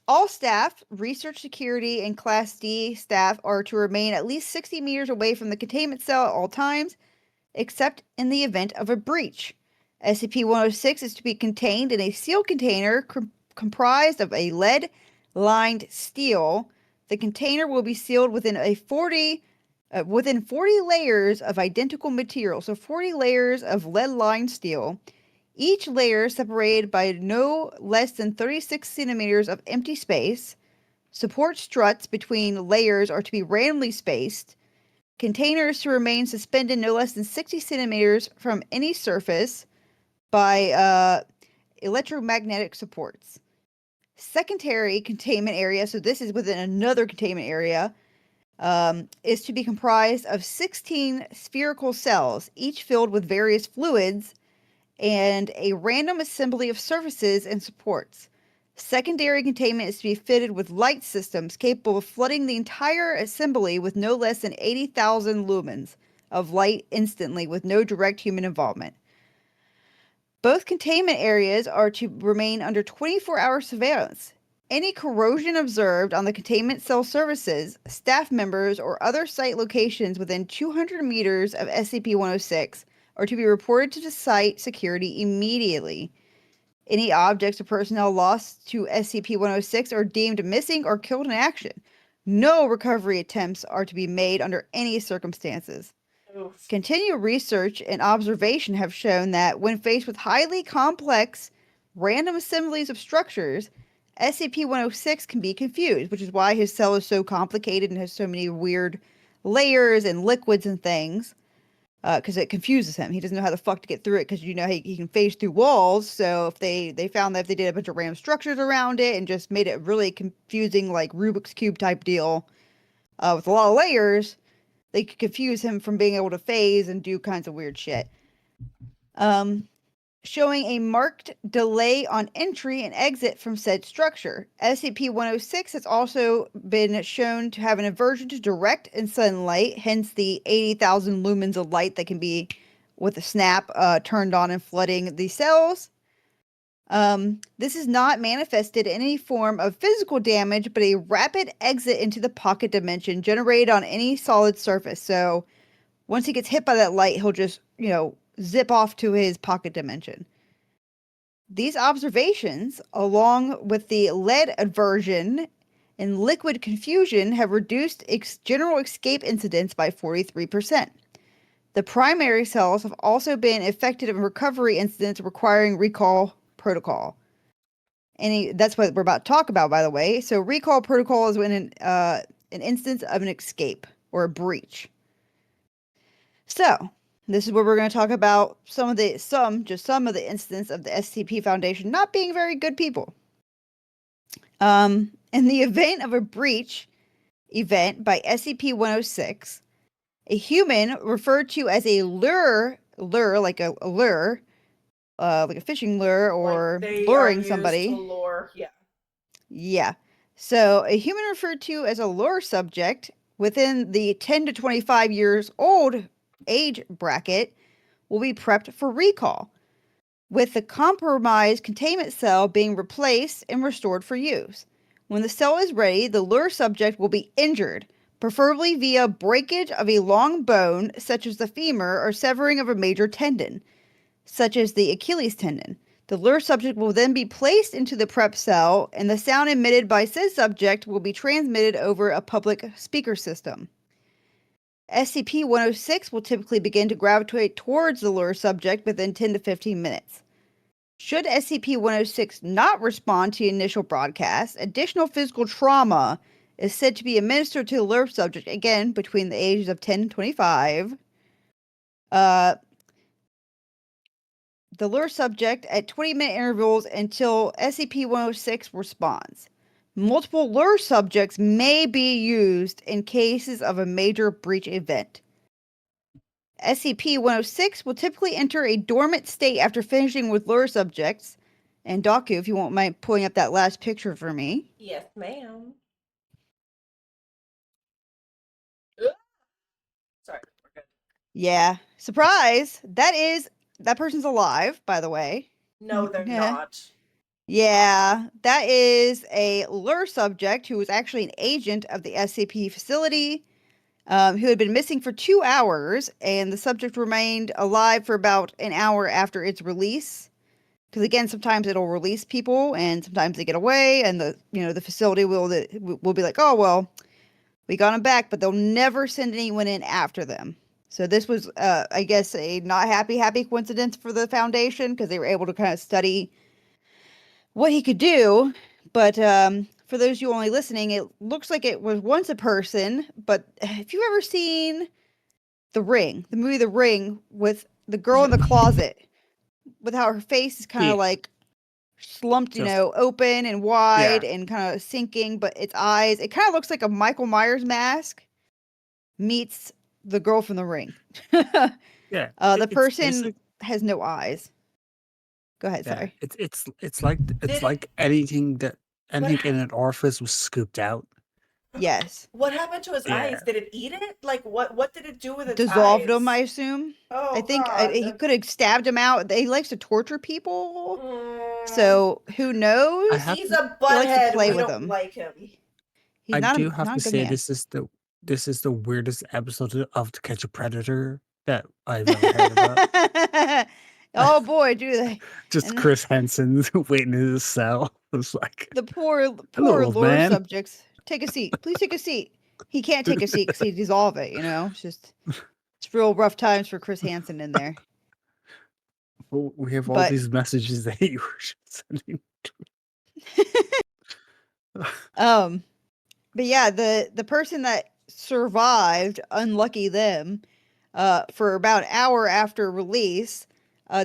all staff, research security, and Class D staff are to remain at least 60 meters away from the containment cell at all times, except in the event of a breach. SCP-106 is to be contained in a sealed container comprised of a lead-lined steel. The container will be sealed within 40 layers of identical material. So 40 layers of lead-lined steel. Each layer separated by no less than 36 centimeters of empty space. Support struts between layers are to be randomly spaced. Containers to remain suspended no less than 60 centimeters from any surface by electromagnetic supports. Secondary containment area, so this is within another containment area, is to be comprised of 16 spherical cells, each filled with various fluids and a random assembly of surfaces and supports. Secondary containment is to be fitted with light systems capable of flooding the entire assembly with no less than 80,000 lumens of light instantly with no direct human involvement. Both containment areas are to remain under 24-hour surveillance. Any corrosion observed on the containment cell surfaces, staff members, or other site locations within 200 meters of SCP-106 are to be reported to the site security immediately. Any objects or personnel lost to SCP-106 are deemed missing or killed in action. No recovery attempts are to be made under any circumstances. Oof. Continued research and observation have shown that when faced with highly complex, random assemblies of structures, SCP-106 can be confused, which is why his cell is so complicated and has so many weird layers and liquids and things. Because it confuses him. He doesn't know how the fuck to get through it because, you know, he can phase through walls. So if they found that if they did a bunch of random structures around it and just made it really confusing, like Rubik's Cube type deal with a lot of layers, they could confuse him from being able to phase and do kinds of weird shit. Showing a marked delay on entry and exit from said structure. SCP-106 has also been shown to have an aversion to direct and sunlight, hence the 80,000 lumens of light that can be, with a snap, turned on and flooding the cells. This is not manifested in any form of physical damage, but a rapid exit into the pocket dimension generated on any solid surface. So once he gets hit by that light, he'll just, zip off to his pocket dimension. These observations, along with the lead aversion and liquid confusion, have reduced general escape incidents by 43%. The primary cells have also been affected in recovery incidents requiring recall protocol. And that's what we're about to talk about, by the way. So recall protocol is when an instance of an escape or a breach. So this is where we're going to talk about some of the incidents of the SCP Foundation not being very good people. In the event of a breach event by SCP-106, a human referred to as a lure like a lure, like a fishing lure or like luring somebody. To lure, yeah. Yeah. So a human referred to as a lure subject within the 10 to 25 years old age bracket will be prepped for recall, with the compromised containment cell being replaced and restored for use. When the cell is ready, the lure subject will be injured, preferably via breakage of a long bone, such as the femur, or severing of a major tendon, such as the Achilles tendon. The lure subject will then be placed into the prep cell, and the sound emitted by said subject will be transmitted over a public speaker system. SCP-106 will typically begin to gravitate towards the lure subject within 10 to 15 minutes. Should SCP-106 not respond to the initial broadcast, additional physical trauma is said to be administered to the lure subject, again, between the ages of 10 and 25. The lure subject at 20-minute intervals until SCP-106 responds. Multiple lure subjects may be used in cases of a major breach event. SCP-106 will typically enter a dormant state after finishing with lure subjects. And Daku, if you won't mind pulling up that last picture for me. Yes, ma'am. Sorry, we're good. Yeah. Surprise! That person's alive, by the way. No, they're not. Yeah, that is a lure subject who was actually an agent of the SCP facility, who had been missing for 2 hours, and the subject remained alive for about an hour after its release. Because again, sometimes it'll release people, and sometimes they get away, and the facility will be like, oh well, we got them back, but they'll never send anyone in after them. So this was, I guess, a not happy coincidence for the Foundation, because they were able to kind of study what he could do. But for those of you only listening, it looks like it was once a person. But if you've ever seen The Ring, the movie The Ring, with the girl in the closet, with how her face is kind of like slumped, open and wide and kind of sinking, but its eyes, it kind of looks like a Michael Myers mask meets the girl from The Ring. Yeah. The person has no eyes. Go ahead, sorry. It's like anything in an orifice was scooped out. Yes. What happened to his eyes? Did it eat it? Like what did it do with its Dissolved eyes? them, I assume. Oh, I think God. he could have stabbed him out. He likes to torture people, so who knows? He's a butthead. He likes to play we with don't them. like him. He's I do have to say man. this is the weirdest episode of To Catch a Predator that I've ever heard about. Oh boy, do they! Just Chris Hansen waiting in his cell. It's like the poor lure subjects. Take a seat, please. Take a seat. He can't take a seat because he dissolve it. It's real rough times for Chris Hansen in there. We have all these messages that you were sending. But yeah, the person that survived, unlucky them, for about an hour after release,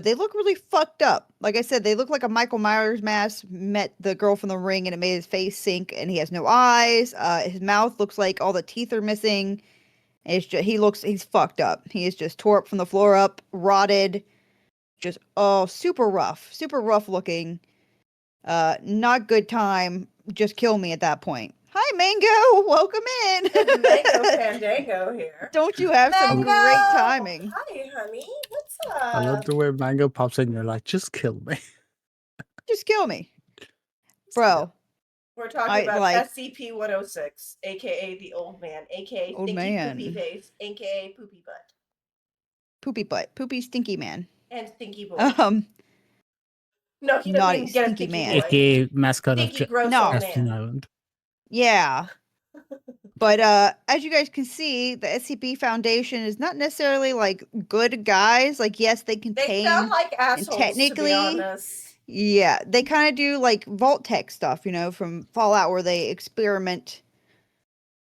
they look really fucked up. Like I said, they look like a Michael Myers mask met the girl from The Ring, and it made his face sink, and he has no eyes. His mouth looks like all the teeth are missing. And he's fucked up. He is just tore up from the floor up, rotted, just super rough looking. Not good time. Just kill me at that point. Hi, Mango. Welcome in. Mango Fandango here. Don't you have some great timing? Hi, honey. What's up? I love the way Mango pops in. You're like, just kill me. Just kill me. Bro. We're talking about SCP-106, aka the Old Man, aka Old Stinky Man. Poopy Face, aka Poopy Butt. Poopy Butt. Poopy Stinky Man. And Stinky Boy. No, he doesn't even get a Stinky man. Boy. AKA mascot Stinky of gross No. old Aspen man. Island. Yeah. But as you guys can see, the SCP Foundation is not necessarily like good guys. Like, yes, they contain. They sound like assholes, technically, to be honest. Yeah, they kind of do like vault tech stuff, you know, from Fallout, where they experiment.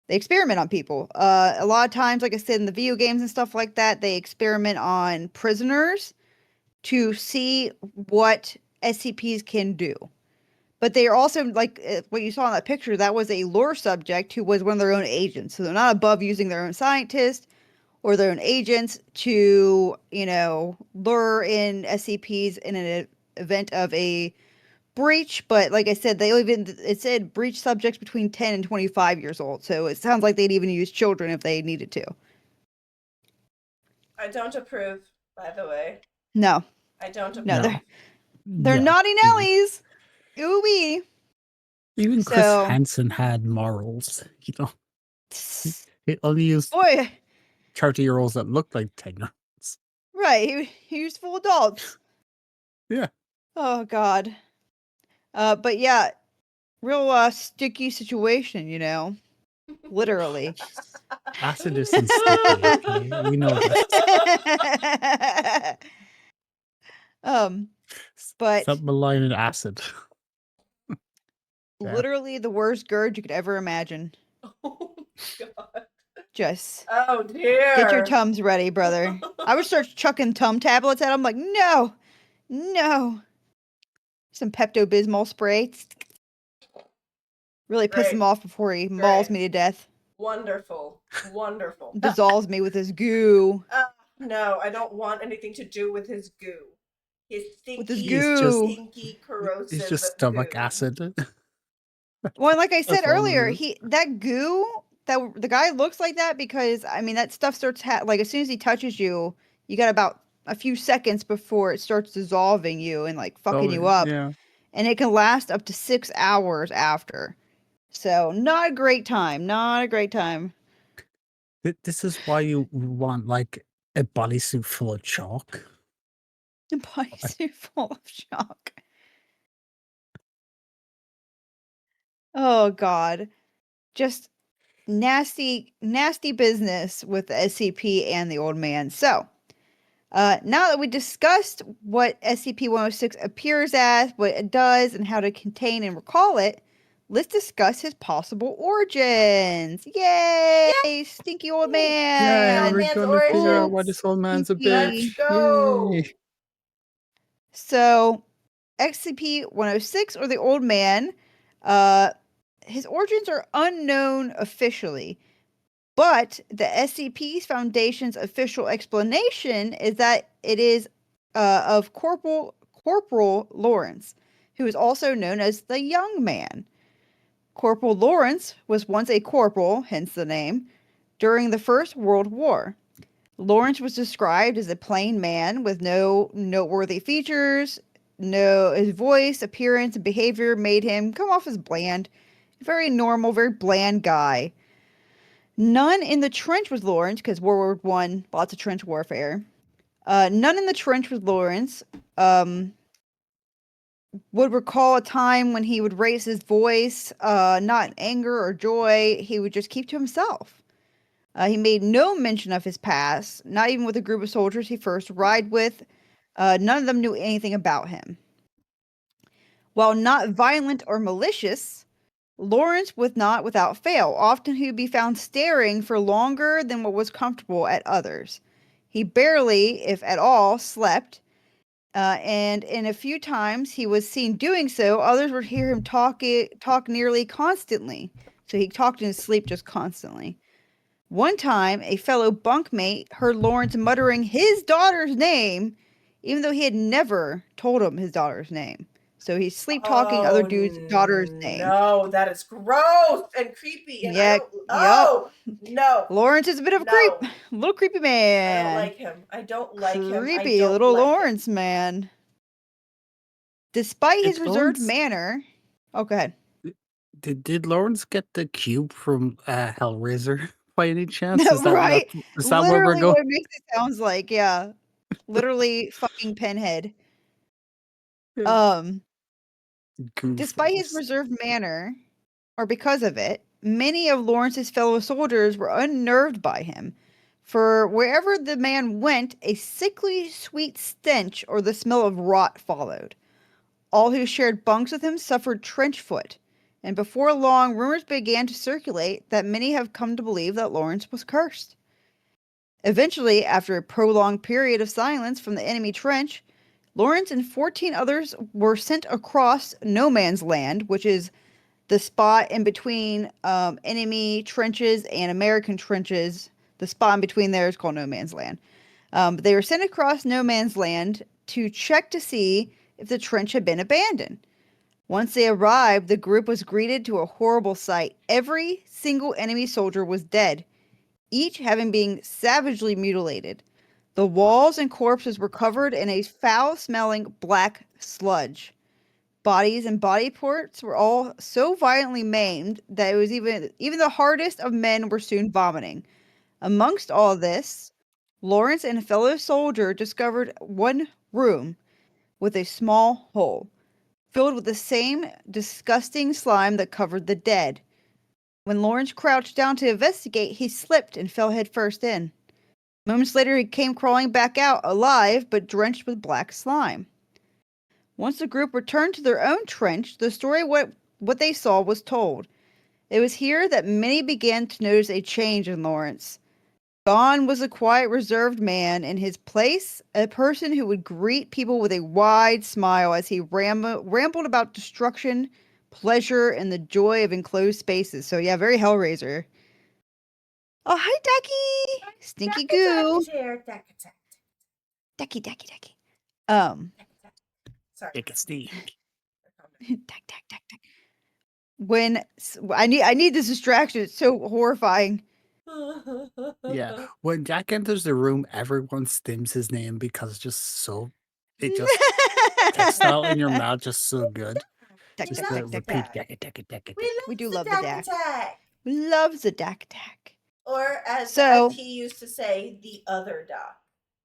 They experiment on people. A lot of times, like I said, in the video games and stuff like that, they experiment on prisoners to see what SCPs can do. But they are also, like what you saw in that picture, that was a lore subject who was one of their own agents. So they're not above using their own scientists or their own agents to, you know, lure in SCPs in an event of a breach. But like I said, it said breach subjects between 10 and 25 years old. So it sounds like they'd even use children if they needed to. I don't approve, by the way. No. I don't approve. No, they're naughty Nellies. Ooh-wee. Even Chris Hansen had morals, you know. He only used 30-year-olds that looked like 10-year-olds. Right, he used full adults. Yeah. Oh, God. But yeah, real sticky situation, you know. Literally. Acid isn't sticky, okay? We know that. But stop maligning acid. Literally the worst GURD you could ever imagine. Oh, God. Just. Oh, dear. Get your Tums ready, brother. I would start chucking Tum tablets at him, like, no. Some Pepto-Bismol spray. Really piss him off before he mauls me to death. Wonderful. Dissolves me with his goo. No, I don't want anything to do with his goo. His stinky, stinky, corrosive He's just stomach acid. Well, like I said earlier, that goo, the guy looks like that because, I mean, that stuff starts, like, as soon as he touches you, you got about a few seconds before it starts dissolving you and, like, fucking you up. Yeah. And it can last up to 6 hours after. So, not a great time. This is why you want, like, a bodysuit full of chalk. A bodysuit full of chalk. Oh, God. Just nasty business with the SCP and the Old Man. So, now that we discussed what SCP-106 appears as, what it does, and how to contain and recall it, let's discuss his possible origins. Yay! Stinky Old Man! Yeah, we're gonna figure out why this old man's a bitch. Let's go! Yay. So, SCP-106, or the Old Man, his origins are unknown officially, but the SCP's Foundation's official explanation is that it is of Corporal Lawrence, who is also known as the Young Man. Corporal Lawrence was once a corporal, hence the name, during the First World War. Lawrence was described as a plain man with no noteworthy features. His voice, appearance, and behavior made him come off as bland. Very normal, very bland guy. None in the trench with Lawrence, because World War I, lots of trench warfare. None in the trench with Lawrence would recall a time when he would raise his voice, not in anger or joy. He would just keep to himself. He made no mention of his past, not even with a group of soldiers he first ride with. None of them knew anything about him. While not violent or malicious, Lawrence was not without fail. Often he would be found staring for longer than what was comfortable at others. He barely, if at all, slept, and in a few times he was seen doing so, others would hear him talk nearly constantly. So he talked in his sleep just constantly. One time, a fellow bunkmate heard Lawrence muttering his daughter's name, even though he had never told him his daughter's name. So he's sleep talking other dude's daughter's name. No, that is gross and creepy. And no. Lawrence is a bit of a creep. A little creepy man. I don't like him. Creepy little Lawrence man. Despite his Did reserved Lawrence manner, oh, go ahead. did Lawrence get the cube from Hellraiser by any chance? Is that Right? where we're Literally going? what it makes it sounds like, yeah. Literally fucking Pinhead. Um, Despite his Goofballs. reserved manner, or because of it, many of Lawrence's fellow soldiers were unnerved by him. For wherever the man went, a sickly sweet stench or the smell of rot followed. All who shared bunks with him suffered trench foot, and before long rumors began to circulate that many have come to believe that Lawrence was cursed. Eventually, after a prolonged period of silence from the enemy trench, Lawrence and 14 others were sent across No Man's Land, which is the spot in between enemy trenches and American trenches. The spot in between there is called No Man's Land. But they were sent across No Man's Land to check to see if the trench had been abandoned. Once they arrived, the group was greeted to a horrible sight. Every single enemy soldier was dead, each having been savagely mutilated. The walls and corpses were covered in a foul-smelling black sludge. Bodies and body parts were all so violently maimed that it was even the hardest of men were soon vomiting. Amongst all this, Lawrence and a fellow soldier discovered one room with a small hole filled with the same disgusting slime that covered the dead. When Lawrence crouched down to investigate, he slipped and fell headfirst in. Moments later, he came crawling back out, alive but drenched with black slime. Once the group returned to their own trench, the story of what they saw was told. It was here that many began to notice a change in Lawrence. Gone was a quiet, reserved man. In his place, a person who would greet people with a wide smile as he rambled about destruction, pleasure, and the joy of enclosed spaces. So yeah, very Hellraiser. Oh, hi, Ducky! Stinky goo! Ducky, Ducky, Ducky. Sorry. Take a sneak. Duck, duck, duck, duck. When I need this distraction. It's so horrifying. Yeah. When Jack enters the room, everyone stims his name because it's just so it just textile in your mouth just so good. Duck, Just duck, the duck, duck, repeat duck. We do love the Dak. Attack. We love the Dak Dak. Or as So- he used to say, the other Doc.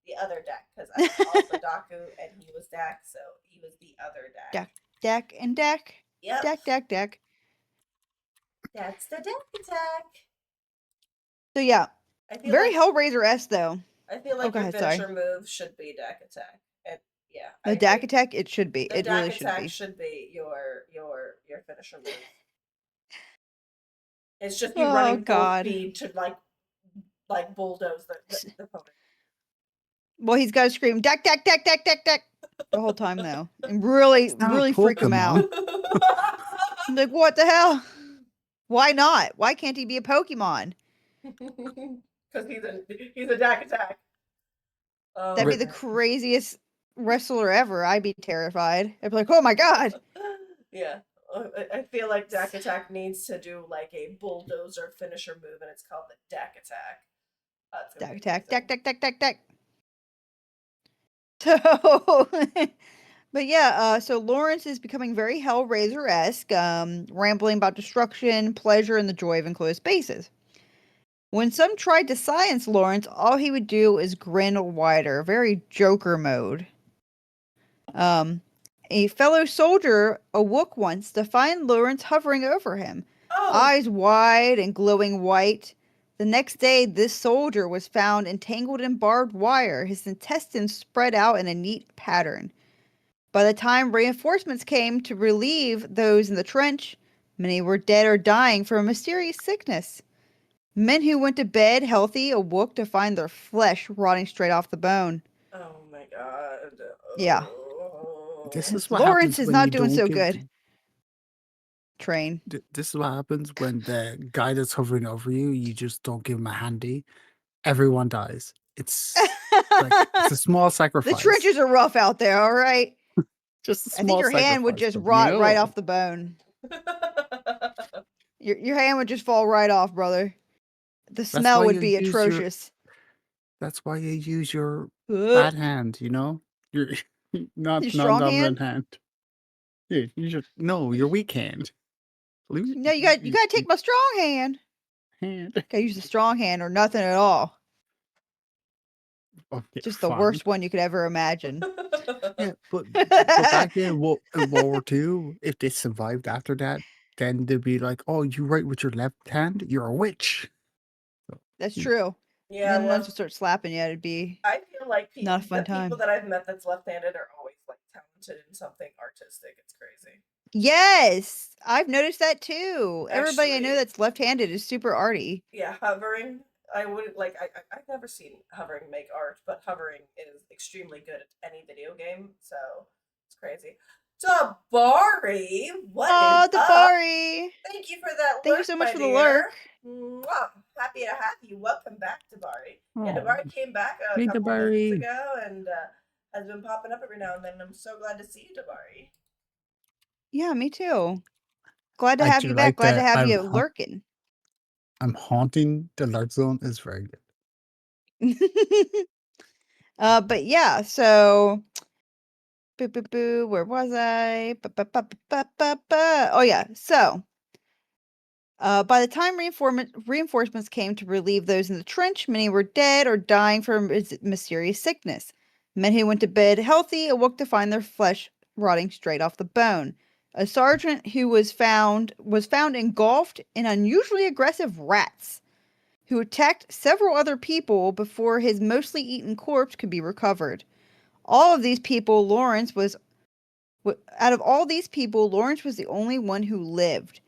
The other Dak, because I was also Daku and he was Dak, so he was the other Dak. Dak. Dak and Dak. Yep. Dak, Dak, Dak. That's the Dak attack. So yeah, I feel very like Hellraiser-esque though. I feel like go your ahead, sorry. finisher move should be Dak attack. And yeah, The Dak attack, it should be. The It Dak really should attack be. should be your finisher move. It's just you Oh, running full God. speed to like bulldoze the opponent. Well, he's got to scream Dak, Dak, Dak, Dak, Dak, Dak the whole time though, and really, not a really freak him out. I'm like, what the hell? Why not? Why can't he be a Pokemon? Because he's a Dak attack. That'd be the craziest wrestler ever. I'd be terrified. I'd be like, oh my God. Yeah. I feel like Dak attack needs to do like a bulldozer finisher move, and it's called the Dak attack. Dak attack, Dak, Dak, Dak, Dak, Dak. So, but yeah, so Lawrence is becoming very Hellraiser-esque, rambling about destruction, pleasure, and the joy of enclosed spaces. When some tried to silence Lawrence, all he would do is grin wider, very Joker mode. A fellow soldier awoke once to find Lawrence hovering over him, eyes wide and glowing white. The next day, this soldier was found entangled in barbed wire, his intestines spread out in a neat pattern. By the time reinforcements came to relieve those in the trench, many were dead or dying from a mysterious sickness. Men who went to bed healthy awoke to find their flesh rotting straight off the bone. Oh my God. Yeah. This is what Lawrence happens is when not you doing don't so give good. Train. This is what happens when the guy that's hovering over you, you just don't give him a handy. Everyone dies. It's it's a small The sacrifice. trenches are rough out there, all right? Just a I think small your hand would sacrifice, just but rot right no. off the bone. Your hand would just fall right off, brother. The smell why would you be use your- atrocious. That's why you use your Ugh. bad hand, you know? Your Your not strong non-dominant hand. Yeah, you should no, your weak hand. Lose No, you gotta take my strong hand. hand. Gotta use the strong hand or nothing at all. Okay, Just the fine. worst one you could ever imagine. Yeah, but back in World War II, if they survived after that, then they'd be like, "Oh, you write with your left hand? You're a witch." So, That's true. Yeah, And then well, once we start slapping you, it'd be I feel like not a fun the people time. that I've met that's left-handed are always like talented in something artistic. It's crazy. Yes, I've noticed that too. Everybody I know Actually- that's left-handed is super arty. Yeah, hovering. I wouldn't like. I've never seen hovering make art, but hovering is extremely good at any video game. So it's crazy. Dabari, what Oh, is up? Dabari! Thank you for that. Thank you lurk, so much my for the dear. lurk. Mwah. Happy to have you. Welcome back, Dabari. Yeah, Oh, Dabari came back a hey, couple of visits Dabari. ago and has been popping up every now and then. And I'm so glad to see you, Dabari. Yeah, me too. Glad to I have do you back. like Glad to that. have you lurking. I'm haunting the lurk zone is very good. But yeah, so boo boo boo, where was I? Oh yeah, so by the time reinforcements came to relieve those in the trench, many were dead or dying from mysterious sickness. Men who went to bed healthy awoke to find their flesh rotting straight off the bone. A sergeant who was found engulfed in unusually aggressive rats, who attacked several other people before his mostly eaten corpse could be recovered. All of these people, out of all these people, Lawrence was the only one who lived,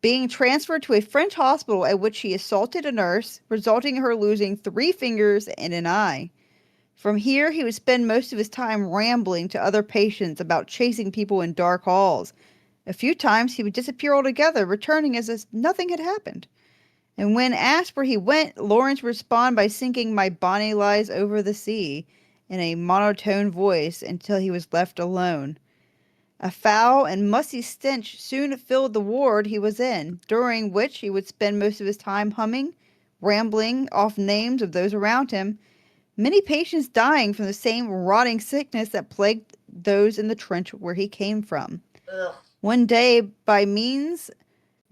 being transferred to a French hospital at which he assaulted a nurse, resulting in her losing 3 fingers and an eye. From here, he would spend most of his time rambling to other patients about chasing people in dark halls. A few times he would disappear altogether, returning as if nothing had happened. And when asked where he went, Lawrence would respond by singing My Bonnie Lies Over the Sea in a monotone voice until he was left alone. A foul and musty stench soon filled the ward he was in, during which he would spend most of his time humming, rambling off names of those around him, many patients dying from the same rotting sickness that plagued those in the trench where he came from. Ugh. One day, by means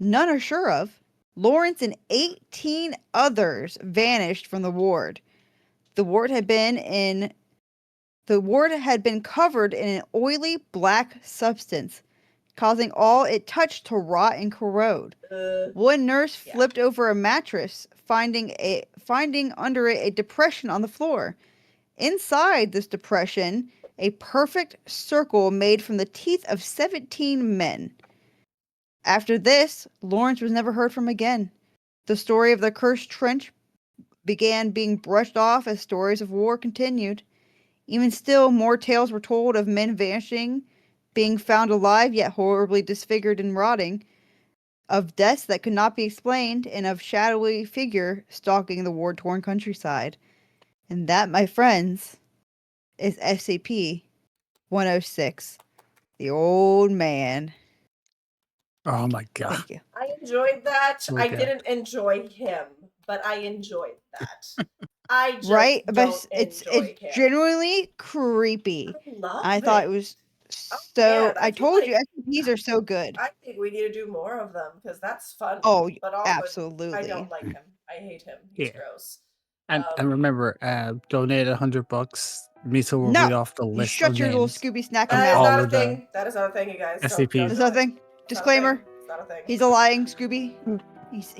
none are sure of, Lawrence and 18 others vanished from the ward. The ward had been covered in an oily black substance, causing all it touched to rot and corrode. One nurse flipped over a mattress, finding under it a depression on the floor. Inside this depression, a perfect circle made from the teeth of 17 men. After this, Lawrence was never heard from again. The story of the cursed trench began being brushed off as stories of war continued. Even still, more tales were told of men vanishing, being found alive yet horribly disfigured and rotting, of deaths that could not be explained, and of shadowy figure stalking the war-torn countryside. And that, my friends, is SCP-106, the old man. Oh my god. Thank you. I enjoyed that. Oh, I God. didn't enjoy him, but I enjoyed that. I just Right? But don't it's enjoy him. genuinely creepy. I love I thought it. it was Oh, so. man, I feel told like you, SCPs are so good. I think we need to do more of them because that's fun. Oh, But also, I absolutely. don't like him. I hate him. He's Yeah. gross. And remember, donate $100. Miso will read No, off the you list shut of your little names. Scooby snack Of That is mouth. all not a of the thing. That is not a thing, you guys. SCPs. Don't There's do it. nothing. It's not a Disclaimer. thing. It's not a thing. He's a lying Scooby. He's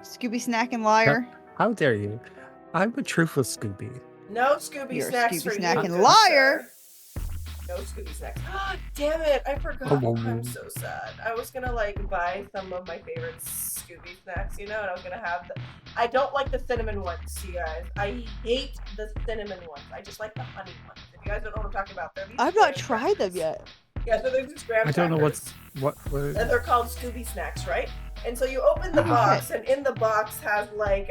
Scooby snack and liar. How dare you? I'm a truthful Scooby. No Scooby You're a snacks Scooby for snack you, and good liar. sir. No Scooby snacks. Damn it! I forgot. I'm so sad. I was gonna like buy some of my favorite Scooby snacks, you know, and I was gonna have the. I don't like the cinnamon ones, you guys. I hate the cinnamon ones. I just like the honey ones. If you guys don't know what I'm talking about, they're these. I've not tried them yet. Yeah, so there's these graham I don't know crackers. what And they're called Scooby snacks, right? And so you open the box, and in the box has like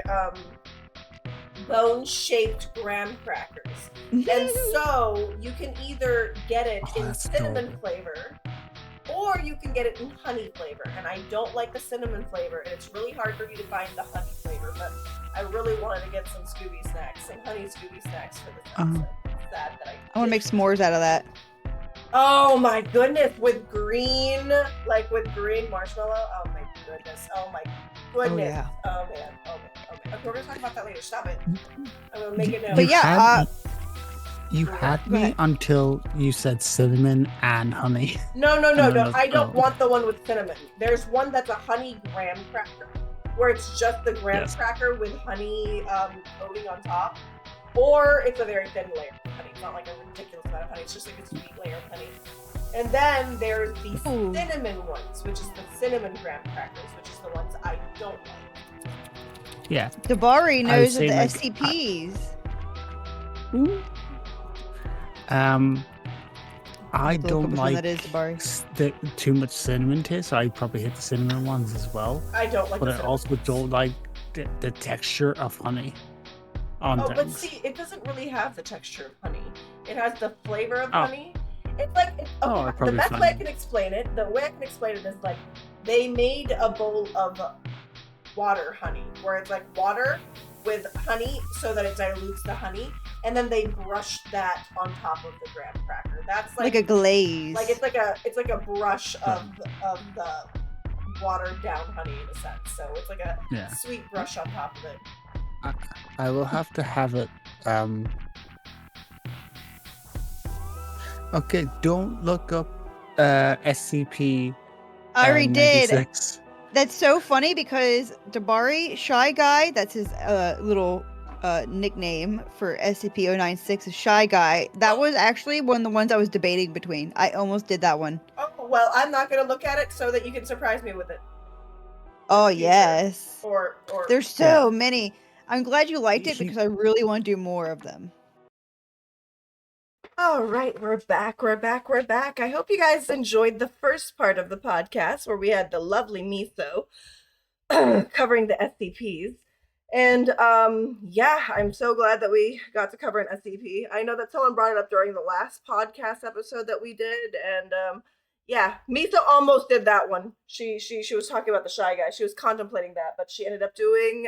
bone-shaped graham crackers. And so you can either get it in cinnamon flavor, or you can get it in honey flavor. And I don't like the cinnamon flavor, and it's really hard for me to find the honey flavor. But I really wanted to get some Scooby snacks, some honey Scooby snacks for the sunset. Sad that I want to make s'mores out of that. Oh my goodness, with green marshmallow. Oh my goodness. Oh my goodness. yeah. Oh man. Oh man. Oh man. Okay, we're gonna talk about that later. Stop it. I'm gonna make it You note. But yeah, had, you had Go me ahead. until you said cinnamon and honey. No. And then I don't oh. want the one with cinnamon. There's one that's a honey graham cracker, where it's just the graham Yes. cracker with honey coating on top. Or it's a very thin layer of honey. It's not like a ridiculous amount of honey. It's just like a sweet layer of honey. And then there's the Ooh. cinnamon ones, which is the cinnamon graham crackers, which is the ones I don't like. Yeah. Dabari I was knows of the saying, like, SCPs. I Look up don't which one like that is, Dabari. too much cinnamon taste, so I probably hit the cinnamon ones as well. I don't like But the I cinnamon. also don't like the texture of honey on Oh, things. but see, it doesn't really have the texture of honey. It has the flavor of Oh. honey. It's like, Oh, okay, the probably best fine. way I can explain it, is like, they made a bowl of water honey, where it's like water with honey so that it dilutes the honey, and then they brush that on top of the graham cracker. That's Like a glaze. like it's like a brush of the watered down honey in a sense. So it's like a Yeah. sweet brush on top of it. I will have to have it. Okay, don't look up SCP. I already did. 96. That's so funny because Dabari, Shy Guy, that's his little nickname for SCP-096 is Shy Guy. That was actually one of the ones I was debating between. I almost did that one. Oh well, I'm not gonna look at it so that you can surprise me with it. Oh, future. yes. Or There's so many. I'm glad you liked it He- because I really want to do more of them. All right, we're back. I hope you guys enjoyed the first part of the podcast where we had the lovely Meso covering the SCPs. And yeah, I'm so glad that we got to cover an SCP. I know that someone brought it up during the last podcast episode that we did, and yeah, Meso almost did that one. She was talking about the Shy Guy. She was contemplating that, but she ended up doing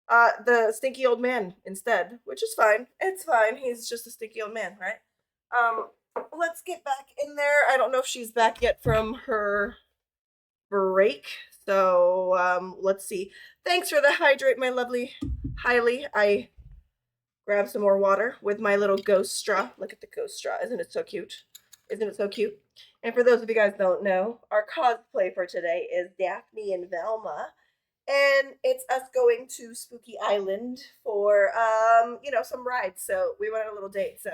the stinky old man instead, which is fine. It's fine. He's just a stinky old man, right? Let's get back in there. I don't know if she's back yet from her break. So, let's see. Thanks for the hydrate, my lovely Hailey. I grabbed some more water with my little ghost straw. Look at the ghost straw. Isn't it so cute? Isn't it so cute? And for those of you guys who don't know, our cosplay for today is Daphne and Velma. And it's us going to Spooky Island for some rides. So we went on a little date. So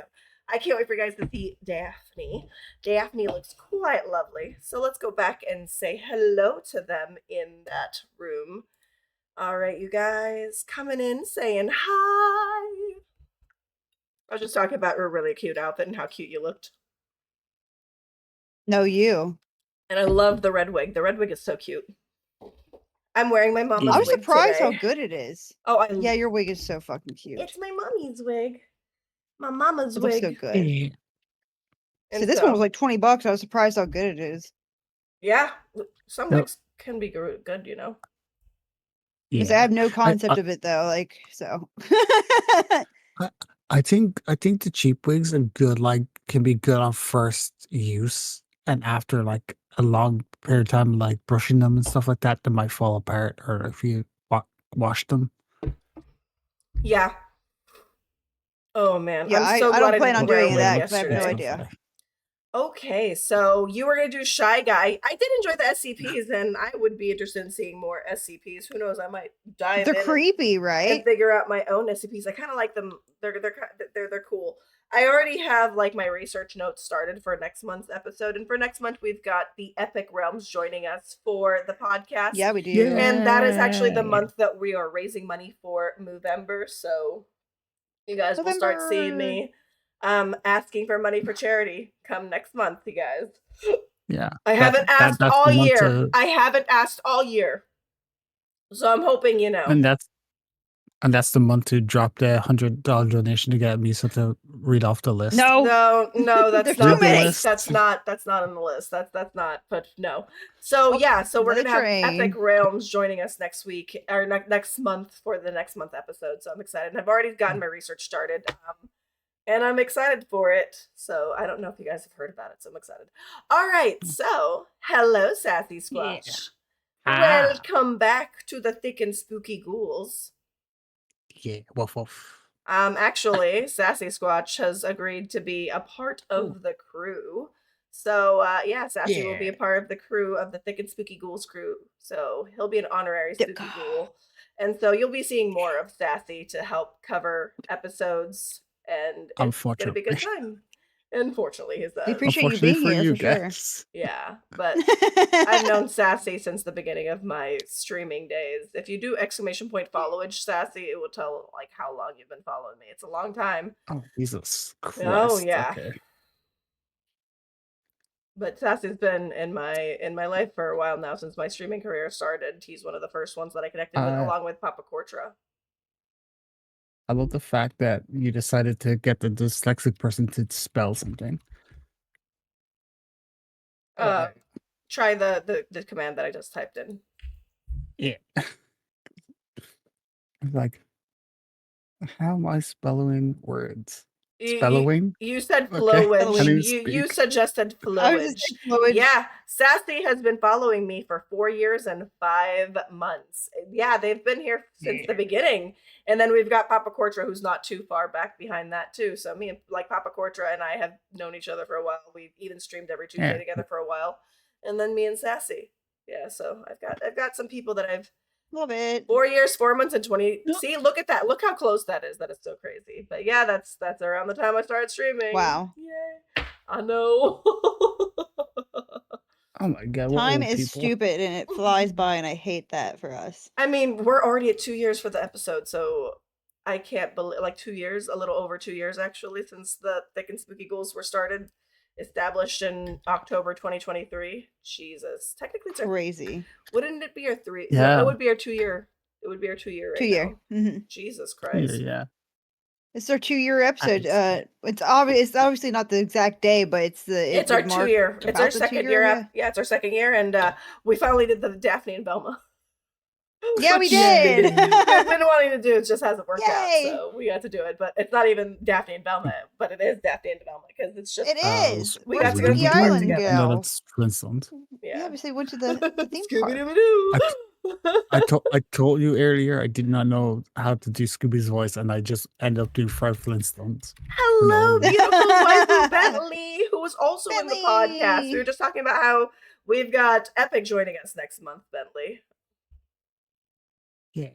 I can't wait for you guys to see Daphne. Daphne looks quite lovely. So let's go back and say hello to them in that room. All right, you guys coming in saying hi. I was just talking about her really cute outfit and how cute you looked. No, you. And I love the red wig. The red wig is so cute. I'm wearing my mama's I was wig surprised today. how good it is. Oh, Yeah, your wig is so fucking cute. It's my mommy's wig. My mama's It looks wig. so good. Yeah. So this one was like $20. I was surprised how good it is. Yeah, some No. wigs can be good, you know. Because I have no concept of it though, like so. I think the cheap wigs are good, like can be good on first use, and after like a long period of time, like brushing them and stuff like that, they might fall apart, or if you wash them. Yeah. Oh man. Yeah, I'm so I glad don't plan on didn't wear a doing wig that because I have no yesterday. idea. Okay, so you were gonna do Shy Guy. I did enjoy the SCPs, and I would be interested in seeing more SCPs. Who knows? I might dive They're in creepy, and right? figure out my own SCPs. I kind of like them. They're cool. I already have like my research notes started for next month's episode, and for next month we've got the Epic Realms joining us for the podcast. Yeah, we do. Yeah. And that is actually the Yay. month that we are raising money for Movember. So you guys will start seeing me asking for money for charity come next month, you guys. Yeah. I haven't asked that's all the one year. to- I haven't asked all year. So I'm hoping you know. And that's the month to drop the $100 donation to get me so to read off the list. No. No, that's There's not. too many. That's not on the list. That's not. But no. So yeah. So we're another gonna have train. Epic Realms joining us next week or next month for the next month episode. So I'm excited. And I've already gotten my research started. And I'm excited for it. So I don't know if you guys have heard about it, so I'm excited. All right, so hello, Sassiesquatch. Ah, Welcome back to the Thicc and Spooky Ghouls. yeah. Woof woof. Actually, Sassiesquatch has agreed to be a part Ooh, of the crew. So, yeah, Sassy will be yeah. a part of the crew of the Thick and Spooky Ghouls crew. So he'll be an honorary Spooky Ghoul. And so you'll be seeing more of Sassy to help cover episodes, and it's gonna be a good Unfortunately, time. Unfortunately, he We says. appreciate you unfortunately being for here you for sure. guys. Yeah, but I've known Sassy since the beginning of my streaming days. If you do exclamation point followage Sassy, it will tell like how long you've been following me. It's a long time. Oh Jesus Oh Christ. yeah. Okay. But Sassy's been in my life for a while now, since my streaming career started. He's one of the first ones that I connected with, I along with Papa Cortra. I love the fact that you decided to get the dyslexic person to spell something. Uh, Try the command that I just typed in. Yeah. Like, how am I spelling words? Spellowing? You said Okay. flowage. Can you You speak? suggested I was just flowage. saying flowage. Yeah, Sassy has been following me for 4 years and 5 months. Yeah, they've been here since the Yeah. beginning. And then we've got Papa Cortra, who's not too far back behind that too. So me and like Papa Cortra and I have known each other for a while. We've even streamed every Tuesday Yeah. together for a while. And then me and Sassy. Yeah, so I've got some people that I've Love it. 4 years, 4 months, and 20. See, look at that. Look how close that is. That is so crazy. But yeah, that's around the time I started streaming. Wow. Yay. I know. Oh my god, what Time old is people? stupid and it flies by, and I hate that for us. I mean, we're already at 2 years for the episode, so I can't believe, like, 2 years, a little over 2 years actually, since the Thick and Spooky Ghouls were started, established in October 2023. Jesus, technically, Crazy. wouldn't it be our 3? Yeah. No, it would be our 2 year. It would be our 2 year right 2 year. now. Mm-hmm. Jesus Yeah, Christ. yeah. It's our 2 year episode. Nice. It's obviously not the exact day, but it's the It's our 2 year. It's our second year. Yeah. Yeah, it's our second year, and we finally did the Daphne and Velma. Yeah, we Which did. we've been wanting to do. It just hasn't worked out, Yay. so we got to do it. But it's not even Daphne and Velma, but it is Daphne and Velma, because it's just It is. we We're got to go to Spooky the park Island together. No, girl. that's Flintstones. Yeah, Yeah. obviously went to the theme park. Scooby-Doo. I told you earlier I did not know how to do Scooby's voice, and I just ended up doing Fred Flintstones. Hello, No. beautiful waifu Bentley, who was also in the podcast. Bentley. We were just talking about how we've got Epic joining us next month, Bentley. Yeah.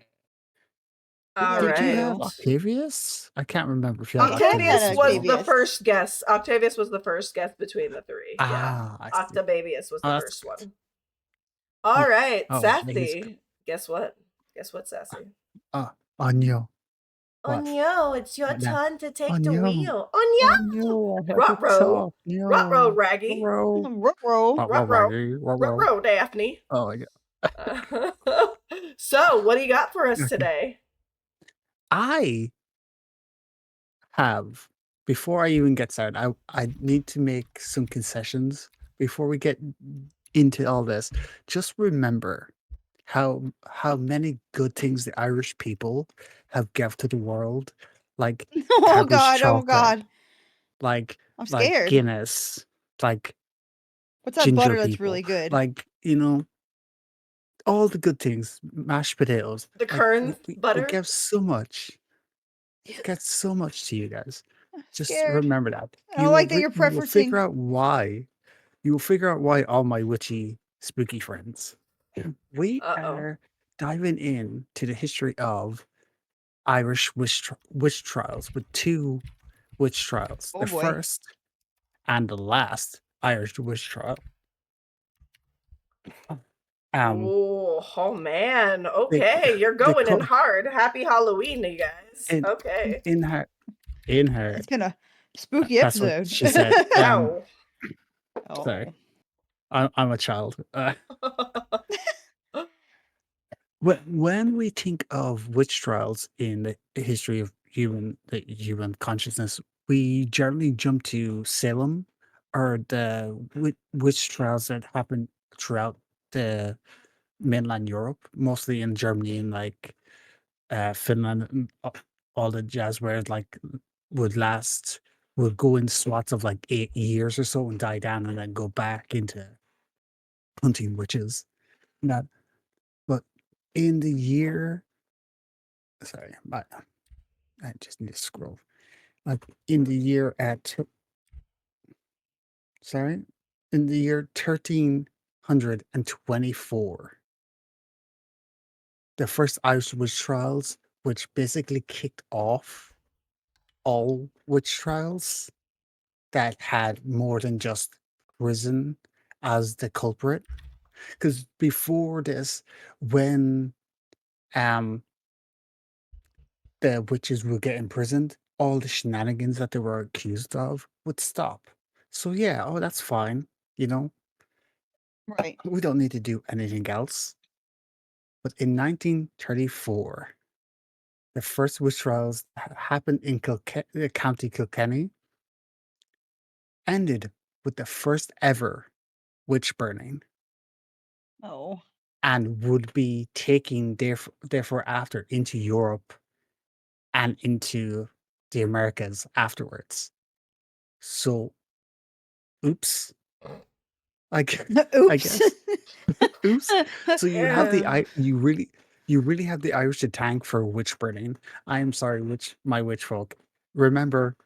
All Did you have right. Octavius? I can't remember if you had Octavius had was Octavius. the first guest. Octavius was the first guest between the three. Yeah. I see. Octabavius was the that's first good. one. All right, Oh, yeah, he's good. Sassy. Guess what? Guess what, Sassy? Onyo. What? Onyo, it's your What now? turn to take the Onyo. wheel. Onyo! Onyo, I have to Ruh-roh. talk. Onyo. Ruh-roh, Raggy. Ruh-roh. Ruh-roh. Ruh-roh. Raggy. Ruh-roh. Ruh-roh, Daphne. Oh my god. So, what do you got for us Okay. today? I have, before I even get started, I need to make some concessions before we get into all this. Just remember how many good things the Irish people have given to the world, like Oh Cadbury's god, oh chocolate, god. like I'm scared. Guinness, like What's that ginger butter that's people, really good? like all the good things, mashed potatoes. The Like, Kern we butter? give so much. We get so much to you guys. Just Scared. remember that. I don't like that you're You will figure preferencing. out why. You will figure out why all my witchy, spooky friends. We are diving in to the history of Irish witch trials with 2 witch trials. Oh The boy. first and the last Irish witch trial. Oh man. Okay, you're going in hard. Happy Halloween, you guys. Okay. In her. It's been a spooky That's what episode. she said. Ow. Sorry. I'm a child. When we think of witch trials in the history of the human consciousness, we generally jump to Salem or the witch trials that happened throughout the mainland Europe, mostly in Germany and like Finland and all the jazz, where like would go in slots of like 8 years or so and die down and then go back into hunting witches. That, but in the year, sorry, I just need to scroll. Like in the year sorry, in the year 1324, the first Irish witch trials, which basically kicked off all witch trials that had more than just prison as the culprit. Because before this, when um the witches would get imprisoned, all the shenanigans that they were accused of would stop. So yeah, oh, that's fine. You know, Right. we don't need to do anything else. But in 1934, the first witch trials happened in County Kilkenny, ended with the first ever witch burning, Oh. and would be taking therefore after into Europe and into the Americas afterwards. So, oops. Like, I Oops. guess. Oops. So you have the Yeah. you really have the Irish to thank for witch burning. I am sorry, my witch folk. Remember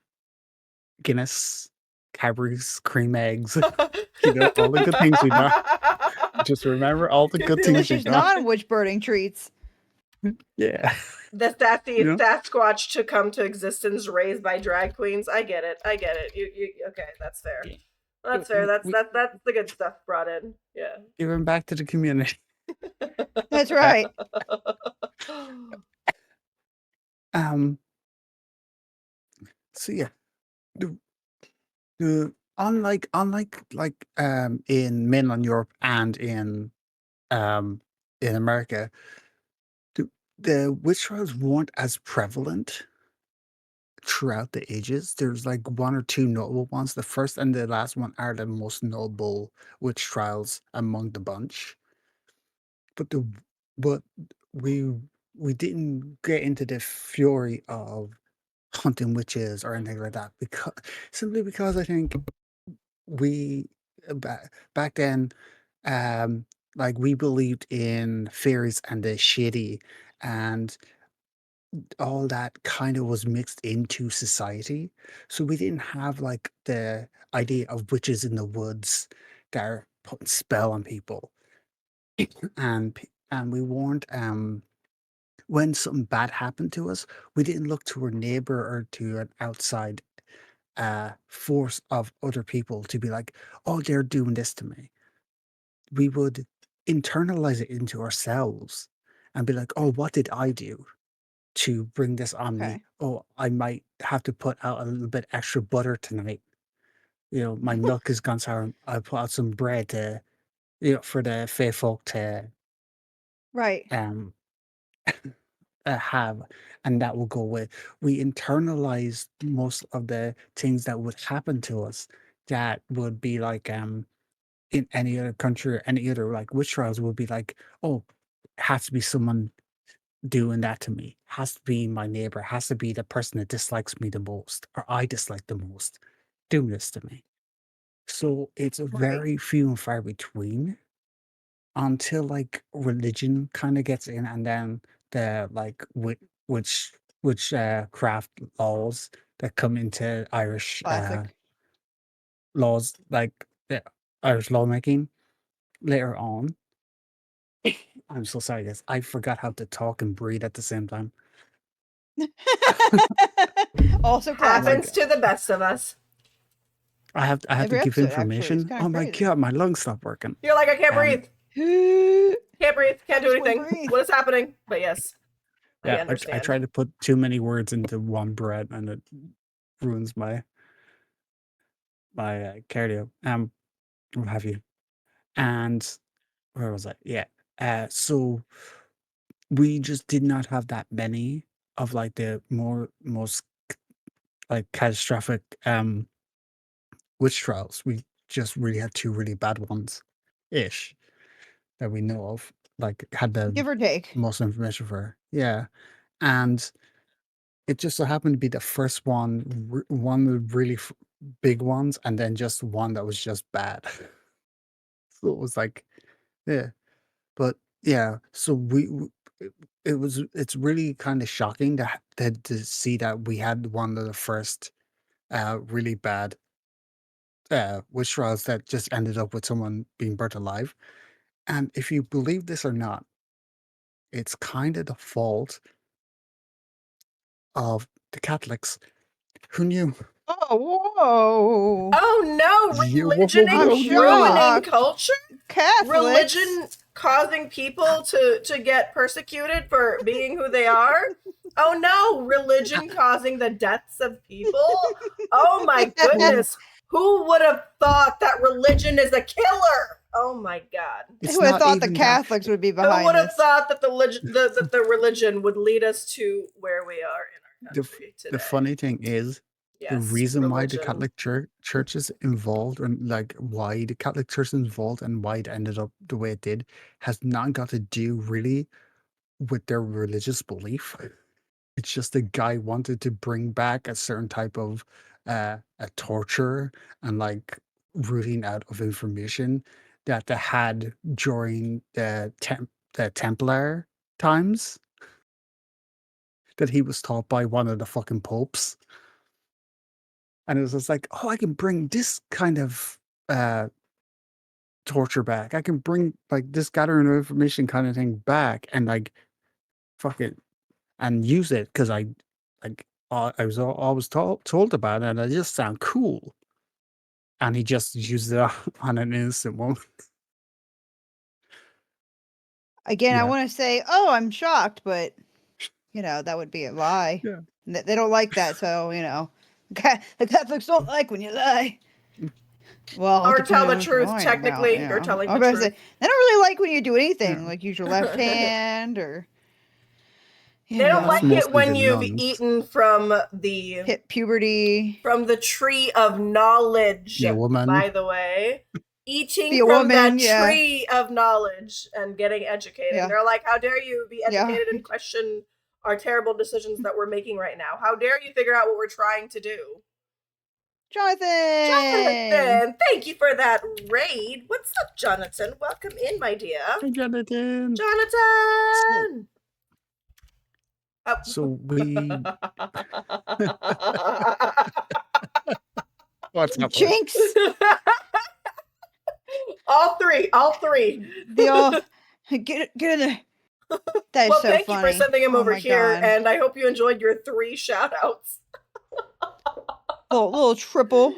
Guinness, Cadbury's, cream eggs, all the good things we got. Just remember all the good things we Delicious got. non-witch burning treats. Yeah. The sassy You know? Sasquatch to come to existence raised by drag queens. I get it. You okay, that's fair. Yeah. That's fair. That's We that's the good stuff brought in. Yeah. giving back to the community. That's right. Um so yeah. The, unlike like in mainland Europe and in America, the witch trials weren't as prevalent throughout the ages. There's like one or two notable ones. The first and the last one are the most notable witch trials among the bunch. But but we we didn't get into the fury of hunting witches or anything like that, because simply because I think we back then, um like, we believed in fairies and the shady, and all that kind of was mixed into society. So we didn't have like the idea of witches in the woods that are putting spell on people. And we weren't when something bad happened to us, we didn't look to our neighbor or to an outside force of other people to be like, oh, they're doing this to me. We would internalize it into ourselves and be like, oh, what did I do to bring this on me? Okay. Oh, I might have to put out a little bit extra butter tonight. My milk is gone sour. I put out some bread to, for the fae folk to Right. um have, and that will go away. We internalize most of the things that would happen to us that would be like in any other country or any other like witch trials would be like, oh, it has to be someone doing that to me, has to be my neighbor, has to be the person that dislikes me the most or I dislike the most doing this to me. So it's a Right. very few and far between until like religion kind of gets in, and then the like which craft laws that come into Irish Classic. laws, like the Irish lawmaking later on. I'm so sorry, guys. I forgot how to talk and breathe at the same time. Also classic. Happens to the best of us. I have Every to give episode, actually. It's information. kinda Oh my crazy. god, my lungs stopped working. You're like, I can't breathe. Can't breathe. Can't do Just won't anything. breathe. What is happening? But yes, I Yeah, I understand. try to put too many words into one breath, and it ruins my cardio. What have you? And where was I? Yeah. So we just did not have that many of like the most like catastrophic witch trials. We just really had two really bad ones ish that we know of. Like had the Give or take. most information for. Yeah. And it just so happened to be the first one, one of the really big ones, and then just one that was just bad. So it was like, yeah, but yeah. So it's really kind of shocking to see that we had one of the first really bad witch trials that just ended up with someone being burnt alive. And if you believe this or not, it's kind of the fault of the Catholics. Who knew? Oh, whoa. Oh no, Yeah, religion I'm ruining shocked. culture? Catholics. Religion causing people to get persecuted for being who they are? Oh no, religion causing the deaths of people? Oh my goodness. Who would have thought that religion is a killer? Oh my god. It's Who would have not thought the even that. Catholics would be Who behind would have this? thought that the religion would lead us to where we are in our country today? The funny thing is, the Yes, reason why the religion. Catholic Church is involved, and like why the Catholic Church is involved, and why it ended up the way it did, has not got to do really with their religious belief. It's just the guy wanted to bring back a certain type of a torture and like rooting out of information that they had during the Templar times, that he was taught by one of the fucking popes. And it was just like, oh, I can bring this kind of torture back. I can bring like this gathering of information kind of thing back, and like fuck it, and use it because I was always told about it, and it just sound cool. And he just used it on an innocent woman. Again, I Yeah. want to say, oh, I'm shocked, but that would be a lie. Yeah. They don't like that, so the Catholics don't like when you lie. Well, Or it tell the depends truth, on what technically. about, You're telling I'm the about to say, truth. they don't really like when you do anything, Yeah. like use your left hand or. They don't That's like it mostly when the you've nuns. eaten from the Hit puberty. tree of knowledge. Be a woman. By the way, eating Be a from woman, that yeah. tree of knowledge and getting educated. Yeah. They're like, how dare you be Yeah. educated and question our terrible decisions that we're making right now? How dare you figure out what we're trying to do? Jonathan, thank you for that raid. What's up, Jonathan? Welcome in, my dear. Hey, Jonathan. Jonathan. So we. What's up? Jinx. all three. They all get in there. That is well, so thank funny. you for sending him over my here, God. and I hope you enjoyed your 3 shout-outs. Little triple.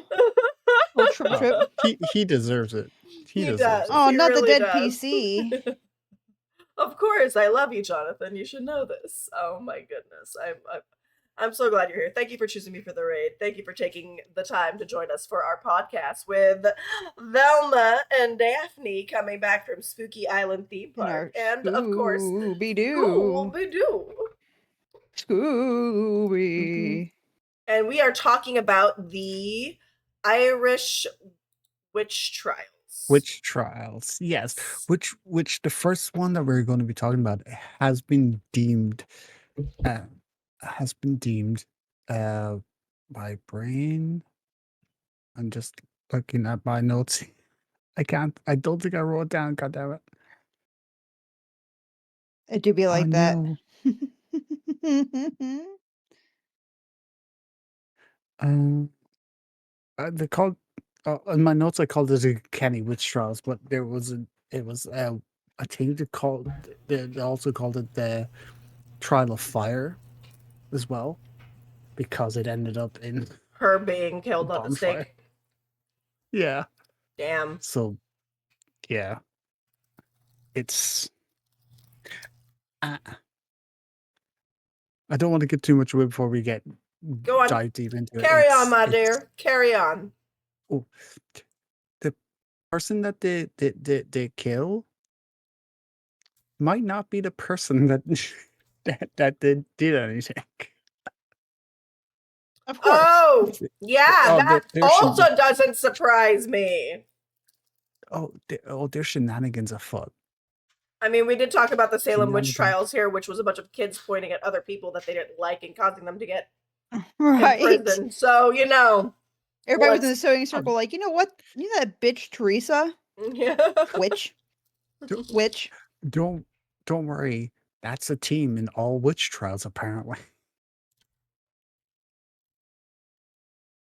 Little triple trip. He deserves it. He deserves does. it. Oh, He not really the dead does. PC. Of course, I love you, Jonathan. You should know this. Oh my goodness, I'm so glad you're here. Thank you for choosing me for the raid. Thank you for taking the time to join us for our podcast with Velma and Daphne coming back from Spooky Island Theme Park, and of course, Scooby-Doo. Scooby. And we are talking about the Irish witch trials. Witch trials, yes. Which the first one that we're going to be talking about has been deemed my brain. I'm just looking at my notes. I don't think I wrote it down, god damn it. It do be like that. No. They called in my notes I called it a Kenny witch trials, but they also called it the trial of fire as well, because it ended up in her being killed on the stake. Yeah. Damn. So, yeah. It's. I don't want to get too much away before we Go on. dive deep into it. Carry on, my dear. Carry on. Oh, the person that they kill might not be the person that that did anything. Of course. Oh, yeah, that also should... doesn't surprise me. There's shenanigans afoot. I mean, we did talk about the Salem witch Shenanigans. trials here, which was a bunch of kids pointing at other people that they didn't like and causing them to get Right. imprisoned. So, you know. Everybody was in the What's- sewing circle, like, you know what? You know that bitch Teresa? Yeah. Witch. Don't- Witch. Don't worry. That's a team in all witch trials, apparently.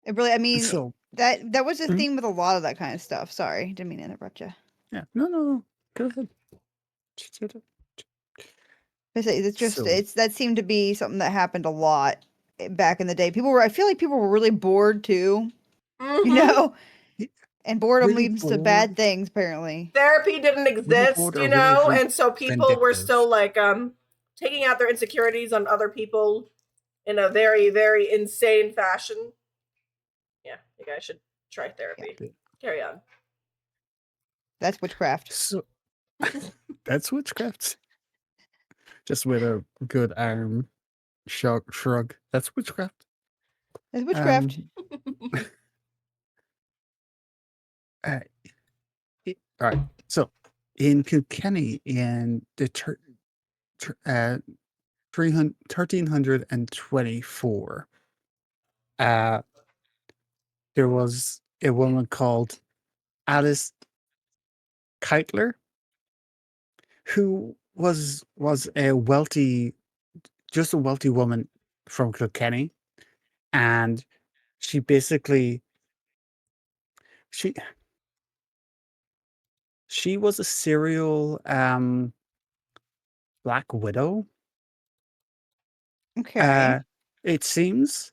It really, I mean, So that was a Mhm. theme with a lot of that kind of stuff. Sorry, didn't mean to interrupt you. yeah, no, go ahead. It's just So- that seemed to be something that happened a lot back in the day. I feel like people were really bored too, you Mhm. know, and boredom Really leads to bad bored. things apparently. Therapy didn't exist, bored you or know, really and so people were vindictive. still like taking out their insecurities on other people in a very, very insane fashion. Yeah, you guys should try therapy. Yeah. Carry on. That's witchcraft. So that's witchcraft. Just with a good arm shrug. That's witchcraft. That's witchcraft. All right. So in Kilkenny in the 1324, there was a woman called Alice Keitler who was a wealthy woman from Kilkenny, and she basically she was a serial Black Widow. Okay. It seems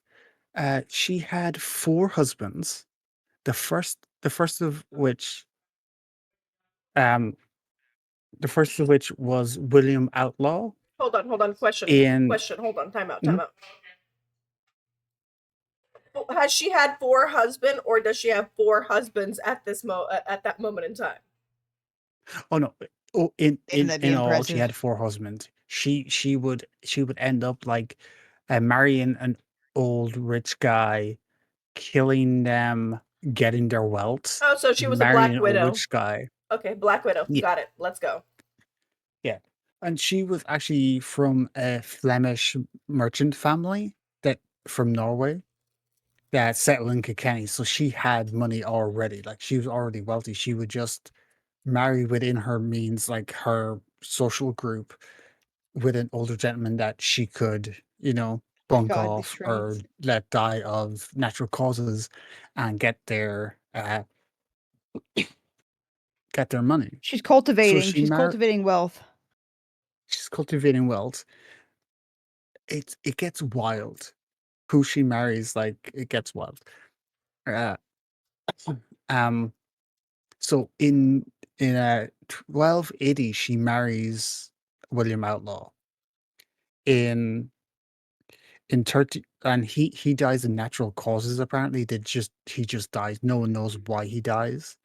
she had 4 husbands. The first of which was William Outlaw. Hold on. Question. In Hold on. Time out. Has she had 4 husbands, or does she have 4 husbands at that moment in time? Oh no. Oh, in That'd be all, she impressive. had 4 husbands. She would end up like marrying an old rich guy, killing them, getting their wealth, Oh, so she was a marrying Black a Widow. rich guy. Okay, Black Widow. Yeah. Got it. Let's go. Yeah. And she was actually from a Flemish merchant family that from Norway that settled in Kilkenny. So she had money already. Like she was already wealthy. She would just marry within her means, like her social group, with an older gentleman that she could, bunk God off or restraints. let die of natural causes and get their money. She's So cultivating. She's cultivating wealth. she's cultivating wealth. It gets wild. Who she marries, like it gets wild. Uh, um. So in 1280, she marries William Outlaw. In 30, and he dies in natural causes. Apparently, he just dies. No one knows why he dies.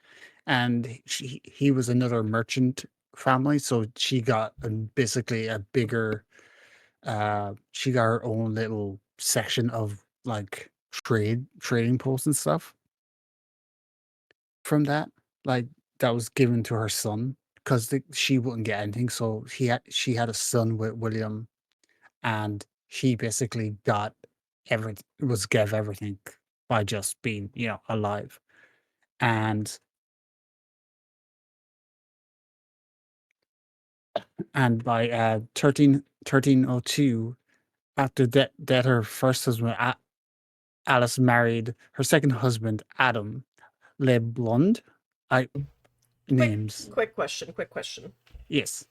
And he was another merchant family, so she got basically a bigger. She got her own little section of like trading posts and stuff from that. Like that was given to her son because she wouldn't get anything. So she had a son with William, and he basically got gave everything by just being alive. And by 1302, after that her first husband Alice married her second husband Adam Le Blonde. I names. Quick question. Yes.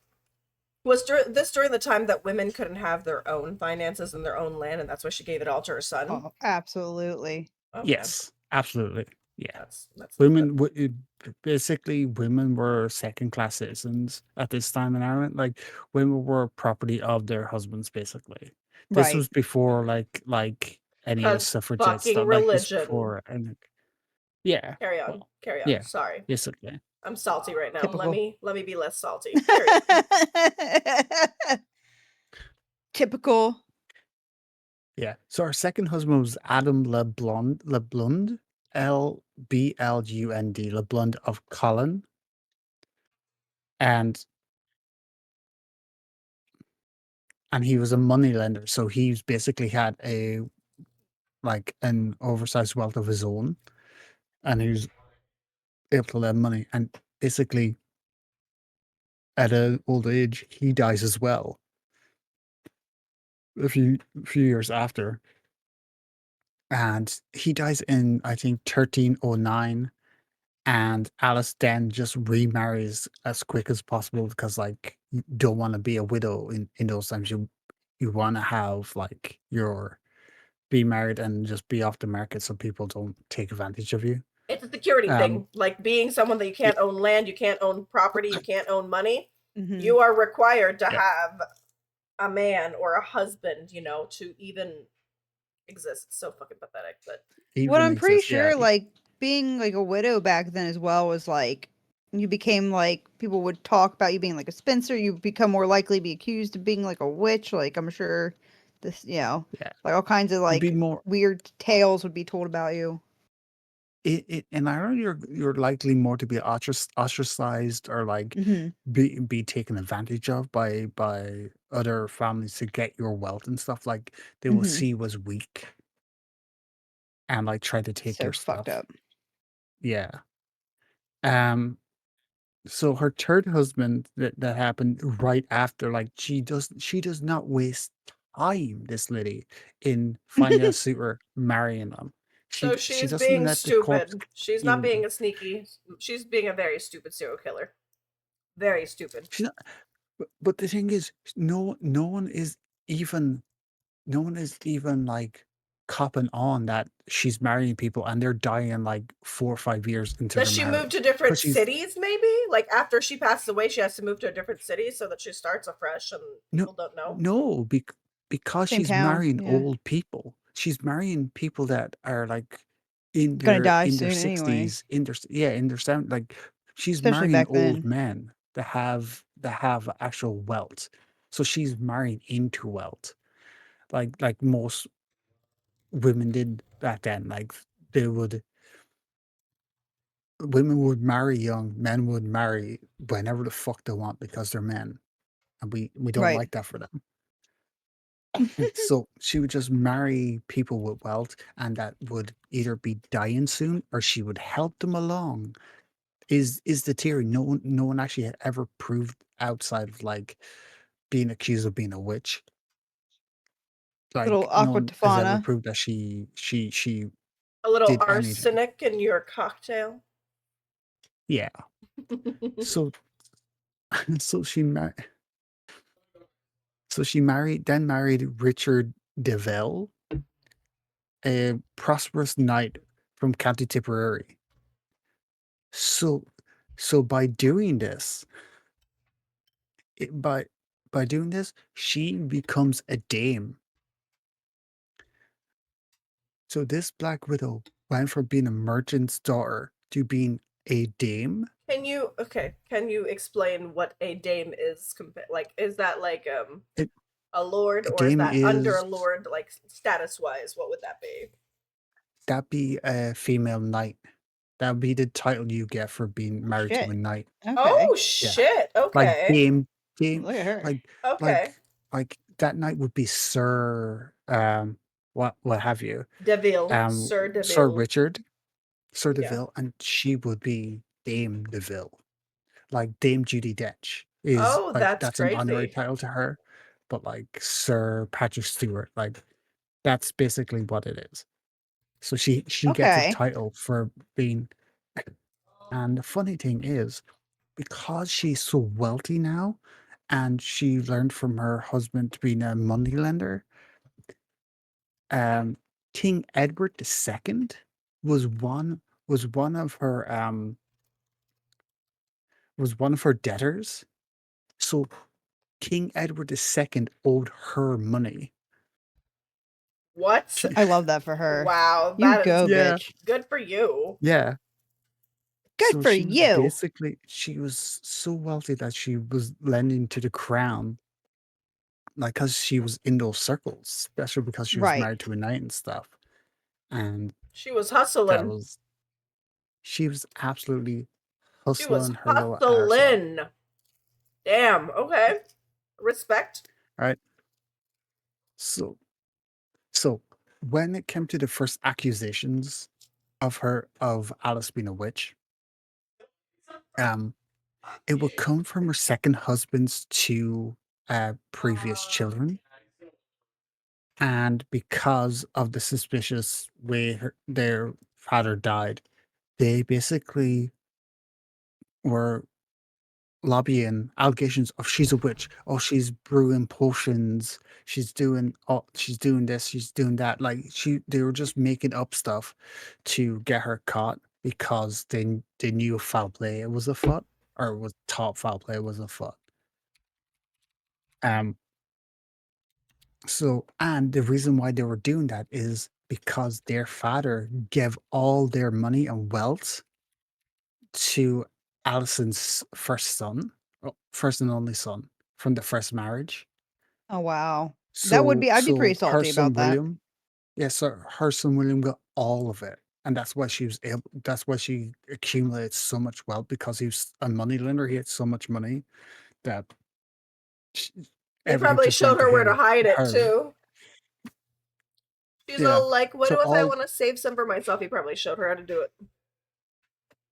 Was this during the time that women couldn't have their own finances and their own land, and that's why she gave it all to her son? Oh, absolutely. Okay. Yes, absolutely. Yeah. That's Women basically women were second class citizens at this time in Ireland. Like women were property of their husbands, basically. This Right. was before like any of the 'Cause suffragette fucking stuff. Like this religion. before and yeah. Carry on. Well, Carry on. yeah. Sorry. Basically. I'm salty right now. Typical. Let me be less salty. Carry on. Typical. Yeah. So our second husband was Adam LeBlond, LeBlund, LBLUND, LeBlund of Colin. And and he was a moneylender, so he's basically had an oversized wealth of his own, and he was able to lend money. And basically, at an old age, he dies as well. A few years after, and he dies in, I think, 1309. And Alice then just remarries as quick as possible because, like, you don't want to be a widow in those times. You want to have like your be married and just be off the market so people don't take advantage of you. It's a security Um, thing, like being someone that you yeah, can't own land, you can't own property, you can't own money. Mhm. You are required to yeah. have a man or a husband, you know, to even exist. It's so fucking pathetic, but What Even I'm pretty exists. Yeah, sure, like, being, like, a widow back then as well was, like, you became, like, people would talk about you being, like, a spinster, you become more likely to be accused of being, like, a witch, like, I'm sure this, yeah. like, all kinds of, You'd be like, more. weird tales would be told about you. In Ireland, you're likely more to be ostracized or like Mhm. be taken advantage of by other families to get your wealth and stuff. Like they will Mhm. see you as weak and like try to take So your fucked stuff. up. Yeah. Um. So her third husband that happened right after. Like she does not waste time. This lady in finding a suitor, marrying them. so She she's doesn't being let the corpse stupid. She's not in. being a sneaky. She's being a very stupid serial killer. Very stupid. She's not. But the thing is, no one is even like copping on that she's marrying people and they're dying like 4 or 5 years into Does their she move to marriage different because she's cities, maybe? Like after she passes away, she has to move to a different city so that she starts afresh and no people don't know? no because Same she's town, marrying yeah. old people. She's marrying people that are like in Gonna their die in their soon anyway, 60s, in their seven, like she's especially marrying back old then. men that have actual wealth. So she's marrying into wealth, like most women did back then. Like they would women would marry young, men would marry whenever the fuck they want because they're men, and we don't Right. like that for them. So she would just marry people with wealth, and that would either be dying soon or she would help them along. Is the theory? No one actually had ever proved outside of like being accused of being a witch. Little Like no aqua one has ever tofana. proved that she A little did anything. arsenic in your cocktail. Yeah. So so she married. So she married Richard Deville, a prosperous knight from County Tipperary. So, so by doing this, it, by doing this, she becomes a dame. So this Black Widow went from being a merchant's daughter to being a dame. Can you explain what a dame is? Like, is that like It, a lord, a or is dame that under a is lord, like status wise? What would that be? that be a female knight. That would be the title you get for being married to a Shit. knight. Okay. Oh Yeah. shit! Like Okay, game, Look at her. like okay. like that night would be Sir, what have you, Deville, Sir Sir Deville. Richard, Sir Yeah. Deville, and she would be Dame Deville. Like Dame Judi Dench is Oh, like that's that's an honorary crazy. title to her, but like Sir Patrick Stewart, like that's basically what it is. So she gets a Okay. title for being. And the funny thing is, because she's so wealthy now, and she learned from her husband being a moneylender, um, King Edward II was one was one of her debtors. So King Edward II owed her money. What? I love that for her. Wow, You that is go, Yeah, bitch. good for you. yeah. Good So for you. she was so wealthy that she was lending to the crown, like because she was in those circles, especially because she was Right. married to a knight and stuff. And She was that hustling. was she was absolutely She was hustling her little arse off. hustling. Damn. Okay. Respect. Right. So so when it came to the first accusations of Alice being a witch, um, it would come from her second husband's two previous children. And because of the suspicious way their father died, they basically were lobbying allegations of she's a witch. Oh, she's brewing potions. She's doing this. She's doing that. Like they were just making up stuff to get her caught because they knew foul play was afoot, or was top foul play was afoot. Um. So, and the reason why they were doing that is because their father gave all their money and wealth to Alison's first son, first and only son from the first marriage. Oh, wow. So, I'd be pretty her salty son about that. William, yes, so her son William got all of it, and that's why she was able. That's why she accumulated so much wealth because he was a money lender. He had so much money that sh He everything probably just went showed to her where to him. hide it Her, too. She's yeah. all like, "What So if I all want to save some for myself?" He probably showed her how to do it.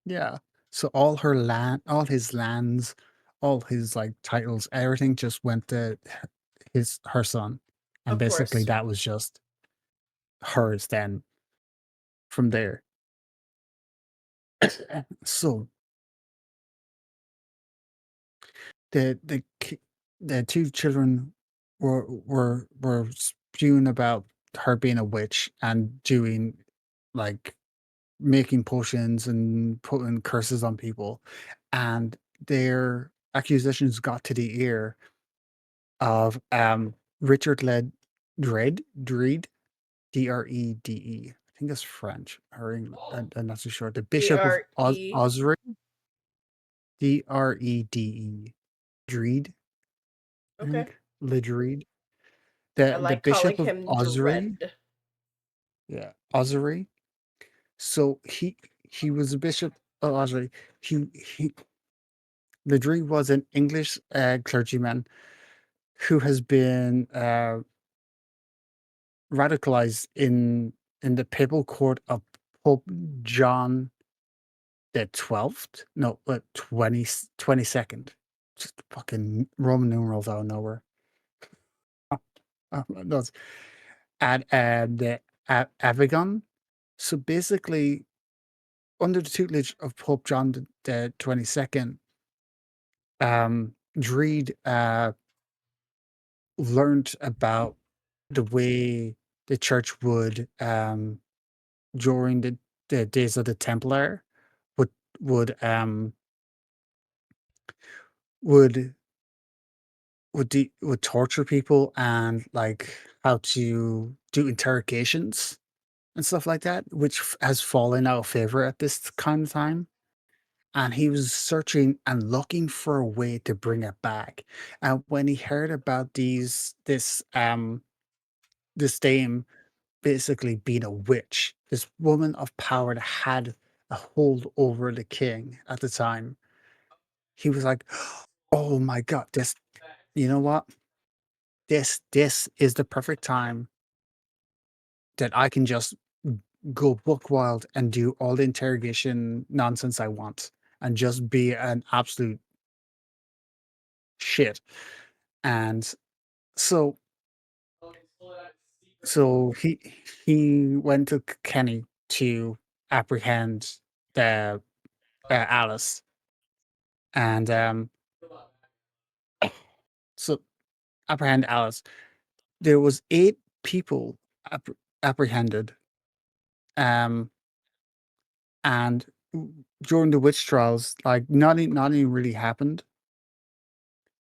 Yeah. So all her land, all his lands, all his like titles, everything just went to her son, and Of basically course. that was just hers. Then from there, so the two children were spewing about her being a witch and doing like making potions and putting curses on people, and their accusations got to the ear of Richard Led Dreed, Drede. I think that's French or English. I'm not too sure. The D Bishop of R E. Osric, Drede, Dreed, I Okay. think Ledreed. I The like Bishop calling of him Osric, Dread. yeah, Osric. So he was a bishop of Osric. He Ledreed was an English clergyman who has been radicalized in the papal court of Pope John the 12th. No, 22nd. Just fucking Roman numerals out of nowhere. Those at the Avignon. So basically, under the tutelage of Pope John the 22nd, Dreed learned about the way the church would during the days of the Templar would would um would would torture people and like how to do interrogations and stuff like that, which has fallen out of favor at this kind of time. And he was searching and looking for a way to bring it back. And when he heard about this dame basically being a witch, this woman of power that had a hold over the king at the time, he was like, "Oh my god, this you know what? This is the perfect time that I can just go book wild and do all the interrogation nonsense I want and just be an absolute shit." And so so he went to Kenny to apprehend the Alice, and so apprehend Alice. There was 8 people apprehended, um, and during the witch trials, like, nothing really happened,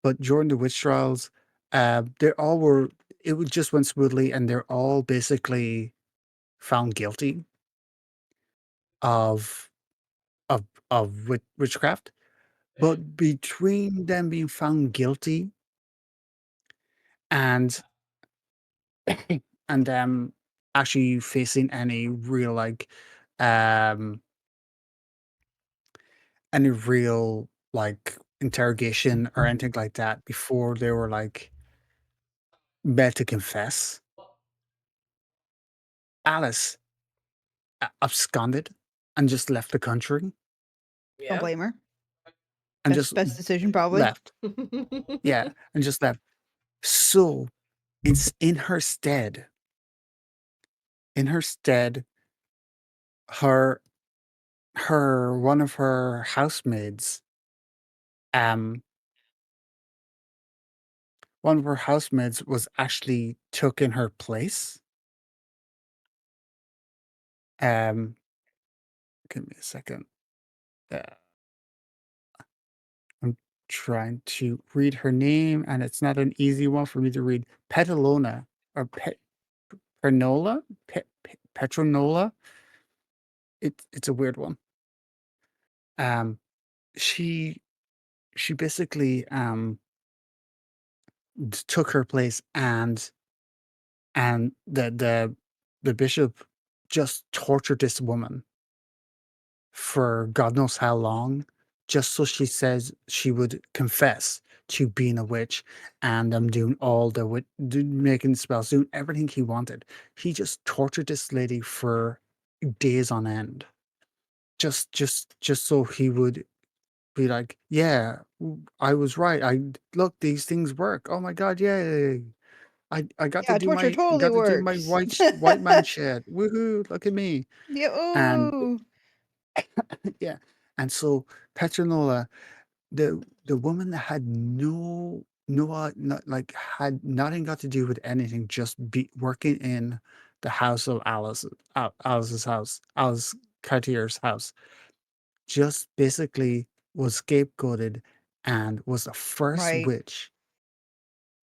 but during the witch trials, they all were it would just went smoothly, and they're all basically found guilty of witchcraft, but between them being found guilty and and them actually facing um any real, like, interrogation or anything like that before they were, like, made to confess. Alice absconded and just left the country Don't Yeah. blame her. and Best, just best decision, probably. left. Yeah, and just left. So, in her stead, her one of her housemaids, um, was actually took in her place. Um, give me a second. Uh, I'm trying to read her name, and it's not an easy one for me to read. Petalona or Pernola, Petronola. It's a weird one. Um, she basically took her place, and the bishop just tortured this woman for God knows how long, just so she says she would confess to being a witch, and doing all the making spells, doing everything he wanted. He just tortured this lady for days on end, just so he would be like, yeah, I was right. Look, these things work. Oh my god, yay! I Yeah, torture totally got to do my works. white man shit. Woohoo! Look at me. Yeah, And ooh. yeah, and so Petronola, the woman that had like had nothing got to do with anything, just be working in the house of Alice's house, Alice Cartier's house, just basically was scapegoated and was the first Right. witch.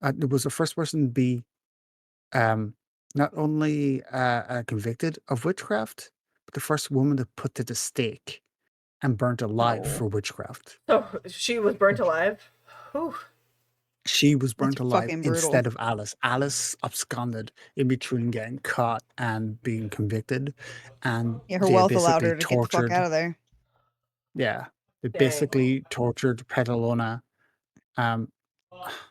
It was the first person to be um, not only convicted of witchcraft, but the first woman to put to the stake and burnt alive Oh, for witchcraft. So she was burnt alive. Whew. She was that's burnt alive fucking brutal. instead of Alice. Alice absconded in between getting caught and being convicted, and Yeah, her they wealth allowed basically her to get the fuck out tortured. of there. Yeah, they Dang. basically tortured Petalona, um, Oh,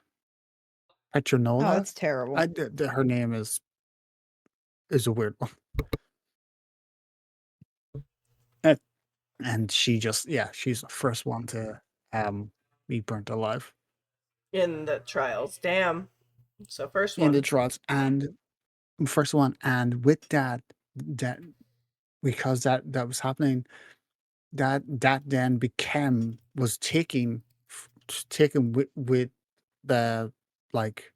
Petronola. that's terrible. Her name is a weird one. Uh, And she just, yeah, she's the first one to be burnt alive In the trials. Damn. So first in the one. trials, and first one, and with that because that was happening, that then became was taken with the like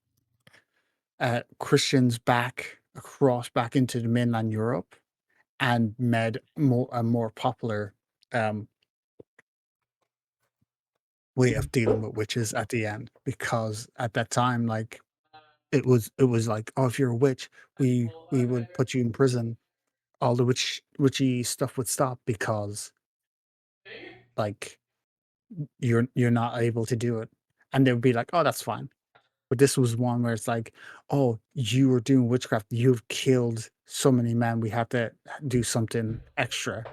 Christians back into the mainland Europe, and made a more popular um way of dealing with witches at the end, because at that time, like, it was like, oh, if you're a witch, we would put you in prison. All the witchy stuff would stop because, like, you're not able to do it, and they would be like, oh, that's fine. But this was one where it's like, oh, you were doing witchcraft, you've killed so many men, we have to do something extra.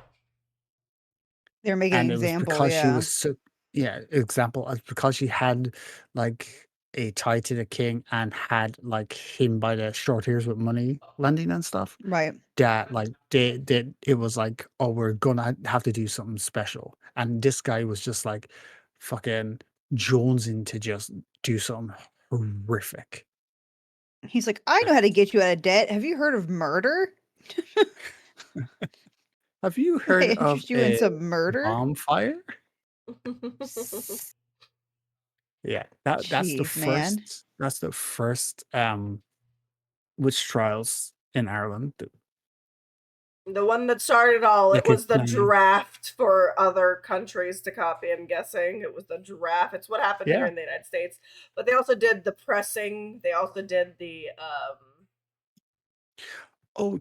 They're making an And it was example, because she yeah. was so, yeah, example, because she had, like, a tie to the king and had, like, him by the short hairs with money lending and stuff, Right. that, like, they it was like, "Oh, we're gonna have to do something special." And this guy was just, like, fucking jonesing to just do something horrific. He's like, I know how to get you out of debt. Have you heard of murder? Have you Can I heard of interest you in a some murder? bonfire? Yeah, Jeez, man. that's the first, witch trials in Ireland. The one that started all, it Like, was the explain. draft for other countries to copy, I'm guessing. It was the draft. It's what happened here Yeah. in the United States. But they also did the pressing. They also did Oh,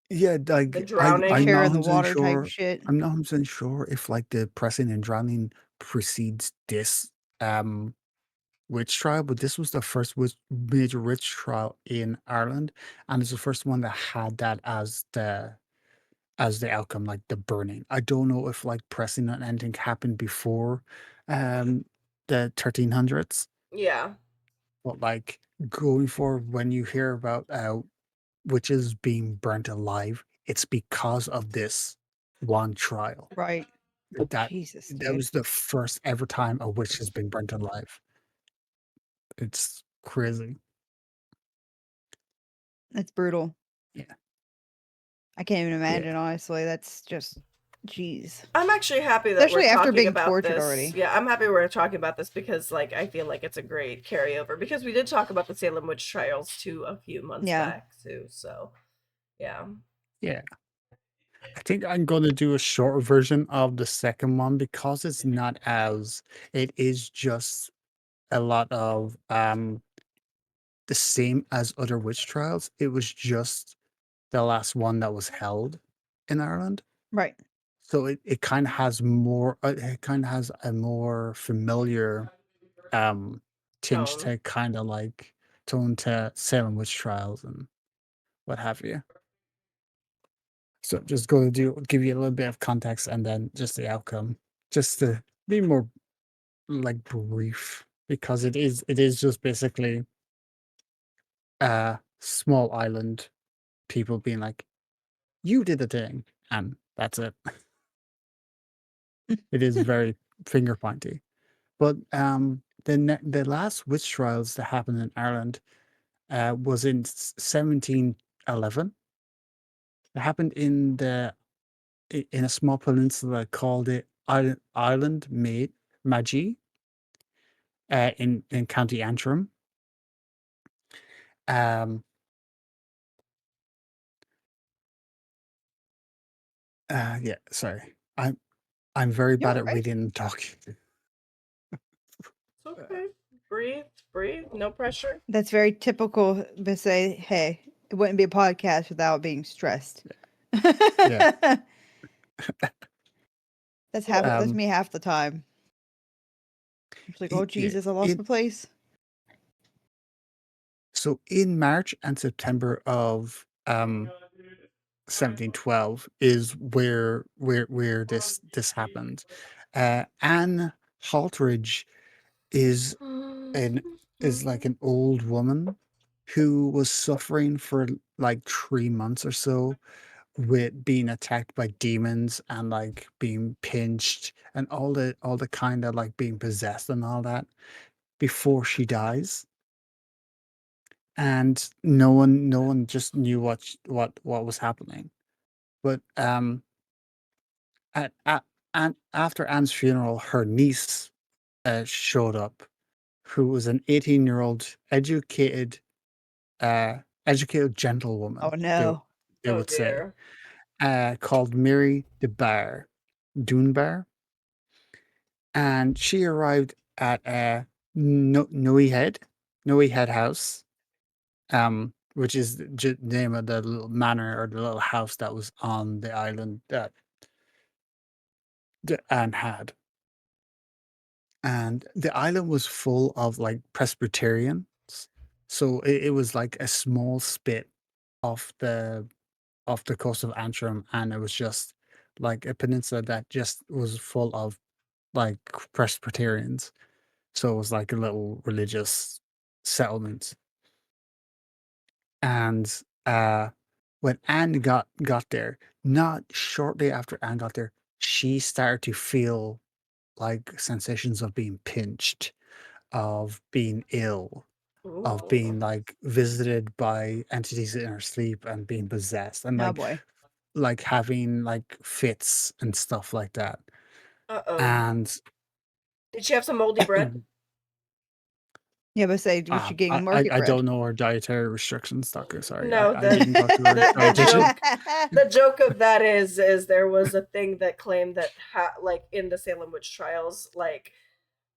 yeah, the like, Like I'm drowning. hair not in the 100% water type sure shit. I'm not 100% sure if, like, the pressing and drowning precedes this, witch trial, but this was the first major witch trial in Ireland, and it's the first one that had that as the outcome, like the burning. I don't know if, like, pressing and anything happened before, um, the 1300s, Yeah. but, like, going forward, when you hear about, witches being burnt alive, it's because of this one trial. Right. That Jesus, that dude. was the first ever time a witch has been burnt alive. It's crazy. That's brutal. Yeah. I can't even Yeah. imagine, honestly. That's just, jeez. I'm actually happy that Especially we're after talking being about tortured this. already. Yeah, I'm happy we're talking about this because, like, I feel like it's a great carryover because we did talk about the Salem witch trials too a few months Yeah. back too. So, yeah. Yeah. I think I'm gonna do a shorter version of the second one because it's not as it is just a lot of the same as other witch trials. It was just the last one that was held in Ireland. Right. So it kind of has more it kind of has a more familiar tinge Tone. to kind of like tone to Salem witch trials and what have you. So just going to give you a little bit of context and then just the outcome, just to be more like brief, because it is just basically a small island, people being like, "You did the thing," and that's it. It is very finger pointy. But the last witch trials that happened in Ireland was in 1711. It happened in a small peninsula called the Island Magi in County Antrim. Um, yeah, sorry, I'm very You're bad at right. reading and talking. It's okay. Breathe, breathe. No pressure. That's very typical to say, hey, it wouldn't be a podcast without being stressed. Yeah. That's Um, me half the time. It's like, oh yeah. Jesus, I lost my place. So in March and September of 1712 is where this happened. Anne Haltridge is an is like an old woman who was suffering for like 3 months or so with being attacked by demons and like being pinched and all the kind of like being possessed and all that before she dies. And no one just knew what was happening. But at and after Anne's funeral, her niece showed up, who was an 18-year-old educated Oh gentlewoman, no. they Oh would say, dear. called Mary de Bar, Dunbar, and she arrived at Noe Head House, which is the name of the little manor or the little house that was on the island that Anne had. And the island was full of like Presbyterians. So it was like a small spit off the coast of Antrim, and it was just like a peninsula that just was full of like Presbyterians. So it was like a little religious settlement. And when Anne got there, not shortly after Anne got there, she started to feel like sensations of being pinched, of being ill, of Ooh. being like visited by entities in her sleep and being possessed and Oh like boy. having like fits and stuff like that. Uh-oh. And Did she have some moldy bread? Yeah, but say, was she getting market I bread? don't know her dietary restrictions, Doctor. Sorry, No, I didn't talk to her the dietitian. joke of that is there was a thing that claimed that like in the Salem witch trials, like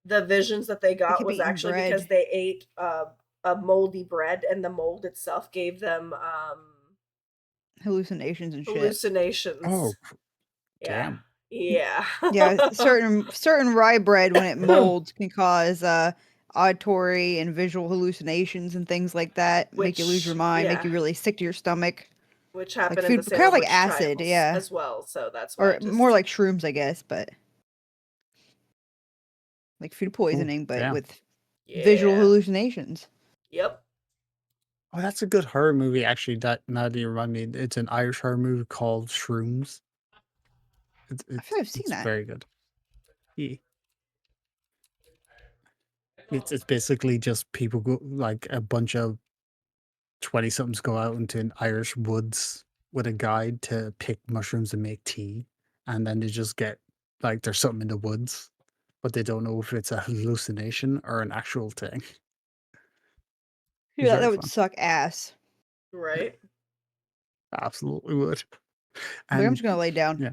the visions that they They got keep was eating actually because bread. they ate a moldy bread and the mold itself gave them Hallucinations and shit. hallucinations. Oh, Yeah. damn. Yeah. Yeah, certain rye bread when it molds can cause auditory and visual hallucinations and things like that. Make you lose your which mind, make yeah, you really sick to your stomach. which Like happened in the food, kind of Salem like witch acid, trials yeah, as well. So that's why or more just like shrooms, I guess, but like food Oh, poisoning, but damn. with visual yeah. hallucinations. Yep. Oh, that's a good horror movie, actually. That now that you remind me, it's an Irish horror movie called Shrooms. It's I feel it's like I've seen it's that. very good. Yeah. It's basically just people go like a bunch of 20 somethings go out into an Irish woods with a guide to pick mushrooms and make tea, and then they just get like there's something in the woods, but they don't know if it's a hallucination or an actual thing. It's Yeah, very that would fun. suck ass. Right? Absolutely would. But I'm And just gonna lay down. yeah.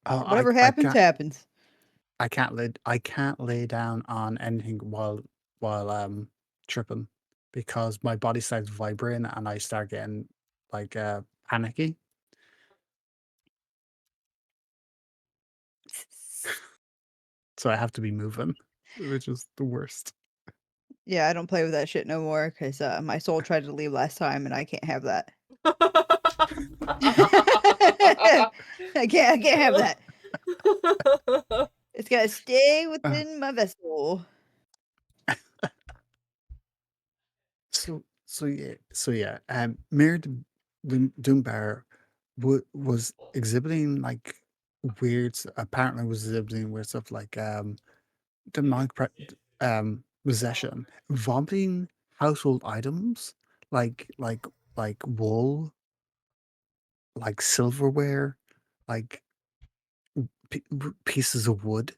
Oh, Whatever happens, happens. I can't lay down on anything while tripping because my body starts vibrating and I start getting like panicky. So I have to be moving, which is the worst. Yeah, I don't play with that shit no more because my soul tried to leave last time, and I can't have that. I can't have that. It's gotta stay Uh, within my vessel. so yeah. Mirrored Doombar was exhibiting like apparently was exhibiting weird stuff like demonic possession, vomiting household items like wool, like silverware, like pieces of wood,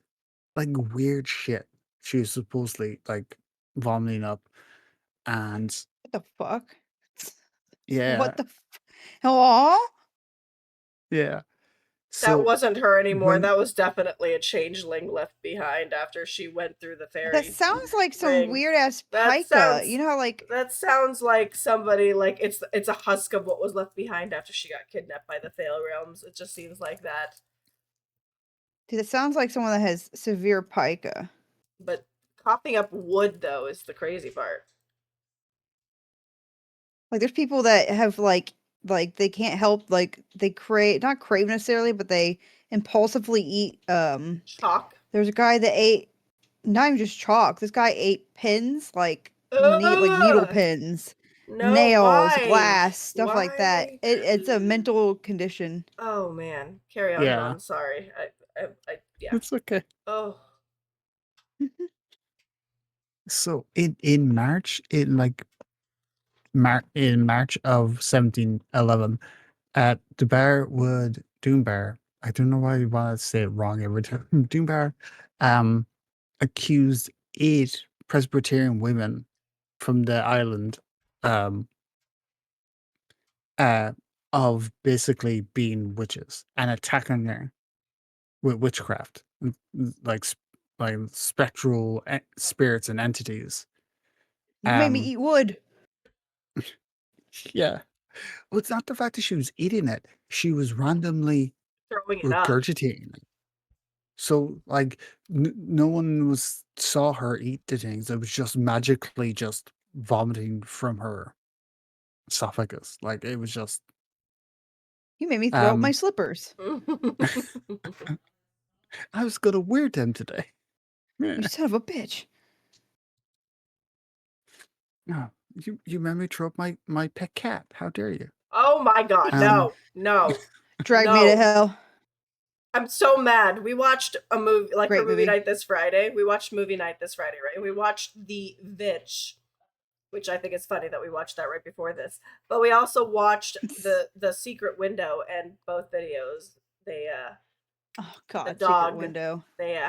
like weird shit. She was supposedly like vomiting up, and What the fuck? yeah, What the? Aw, yeah. That So wasn't her anymore. when That was definitely a changeling left behind after she went through the that fairy sounds like some ring. weird ass That pica. You sounds know how like, that sounds like somebody like it's a husk of what was left behind after she got kidnapped by the Fail Realms. It just seems like that. dude, it sounds like someone that has severe pica. But coughing up wood though is the crazy part. Like there's people that have like they can't help like they crave not crave necessarily, but they impulsively eat. Chalk. There's a guy that ate not even just chalk. This guy ate pins like needle Ugh! pins, No, nails, why? glass, stuff like that. Why? It's a mental condition. Oh man. Carry on, yeah, Vaughn. Sorry. I yeah. it's okay. Oh. So in March, in March of 1711, the bar would Doombar. I don't know why you want to say it wrong every time. Doombar accused 8 Presbyterian women from the island um uh of basically being witches and attacking her with witchcraft, like like spectral spirits and entities. You made me Um eat wood. yeah. Well, it's not the fact that she was eating it. She was randomly Throwing it up. regurgitating it. So, like, no one saw her eat the things. It was just magically just vomiting from her esophagus. Like, it was just, You made me throw up my um, slippers. I was gonna wear them today. You Yeah. son of a bitch. No, you made me throw up my pet cat. How dare you? Oh my god, Um, no, no, Drag me to no. hell. I'm so mad. We watched a movie, like for Great movie movie. night this Friday. We watched movie night this Friday, right? We watched The Vitch, which I think is funny that we watched that right before this. But we also watched the Secret Window, and both videos, they Oh the god, secret dog, window. they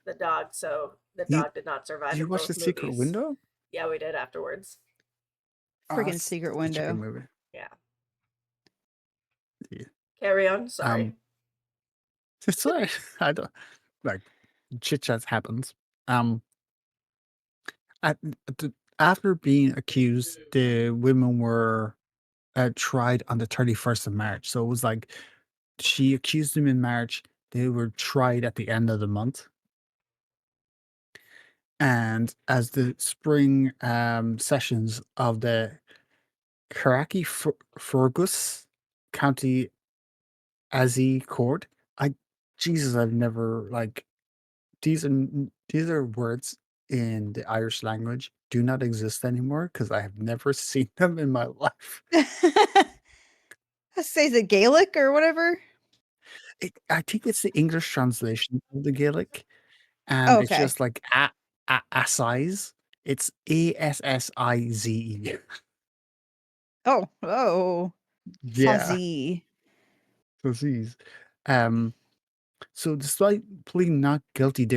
the dog. So the you dog did not survive you in watched The both Secret movies. Window? Yeah, we did afterwards. Oh, Friggin' that's secret such a good window. movie. Yeah. Yeah. Carry on. Sorry. Um, it's like I don't like chit chat happens. Um, at, after being accused, the women were tried on the 31st of March. So it was like she accused them in March. They were tried at the end of the month. And as the spring sessions of the Caraki Fergus County Azzy Court, I Jesus, I've never like these are words in the Irish language do not exist anymore because I have never seen them in my life. Let's say the Gaelic or whatever. I think it's the English translation of the Gaelic, Oh, and it's okay. just like Assize. It's Assize. Oh, Yeah, fuzzy. disease. Um, so despite pleading not guilty,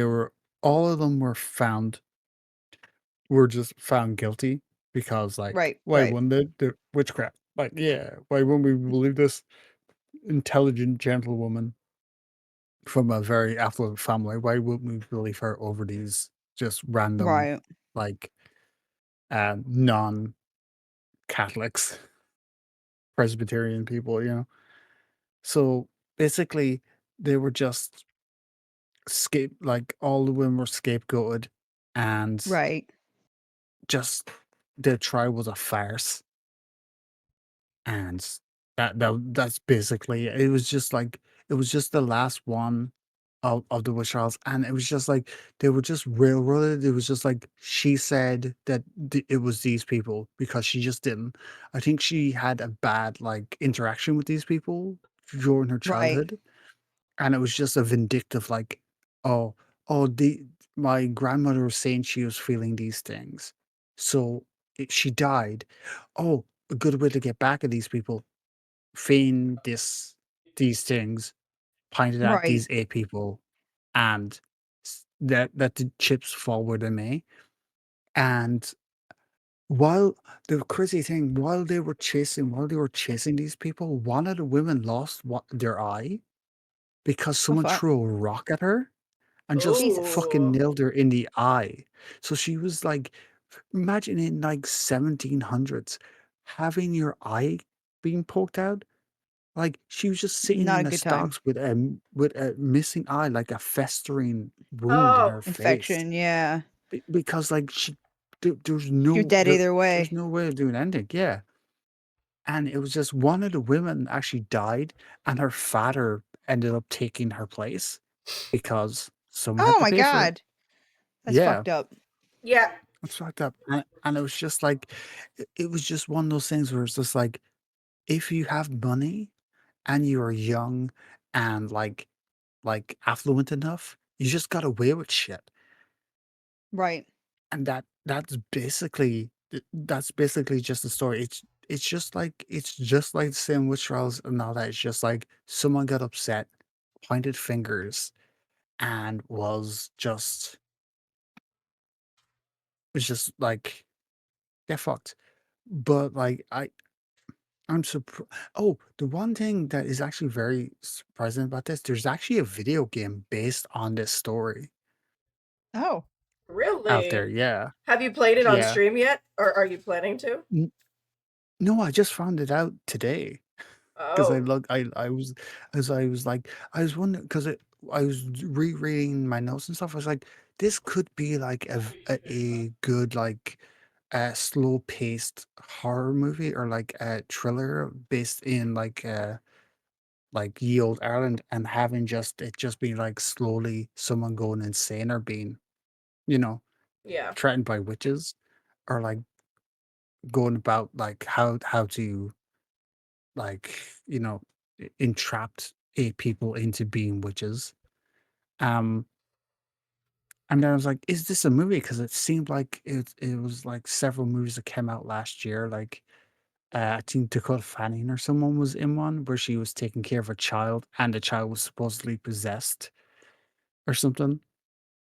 all of them were just found guilty because, like, Right, why right. wouldn't they? The witchcraft. Like, yeah, why wouldn't we believe this intelligent gentlewoman from a very affluent family? Why wouldn't we believe her over these just random, Right. like, non Catholics, Presbyterian people, you know? So basically, they were just like all the women were scapegoated, and Right. just the trial was a farce. And that's basically it. It was just like it was just the last one of the witch trials, and it was just like they were just railroaded. It was just like she said that it was these people because she just didn't. I think she had a bad like interaction with these people during her Right. childhood, and it was just a vindictive like, oh, the my grandmother was saying she was feeling these things, so she died. Oh, a good way to get back at these people, feign these things, pointed at Right. these 8 people, and that the chips fall where they may. And while the crazy thing, while they were chasing these people, one of the women lost their eye because Oh, someone fuck. threw a rock at her and just Jesus. fucking Oh. nailed her in the eye. So she was like, imagine in like 1700s having your eye being poked out. Like, she was just sitting Not in a the good time. stocks with a missing eye, like a festering wound in Oh. her face, Infection, yeah. because, like, You're dead either there's way. no way of doing anything, yeah, and it was just one of the women actually died, and her father ended up taking her place because someone had Oh to my pay for it. god. That's Yeah, fucked up. Yeah. it's fucked up, and it was just like it was just one of those things where it's just like, if you have money and you are young and, like, affluent enough, you just got away with shit, Right. and that's basically just the story. It's just like the same witch trials and all that. It's just like someone got upset, pointed fingers, and was just like, "Get fucked." But, like, I'm surprised. Oh, the one thing that is actually very surprising about this, there's actually a video game based on this story Oh. out there, Really? yeah. Have you played it on Yeah. stream yet? Or are you planning to? No, I just found it out today because Oh. I was like, I was wondering because I was rereading my notes and stuff. I was like, this could be like a good like slow paced horror movie or like a thriller based in like ye old Ireland, and having just be like slowly someone going insane or being, you know, Yeah. threatened by witches, or like going about like how to like, you know, entrapped 8 people into being witches. Um, and then I was like, "Is this a movie?" Because it seemed like it was like several movies that came out last year. Like, I think Dakota Fanning or someone was in one where she was taking care of a child, and the child was supposedly possessed or something.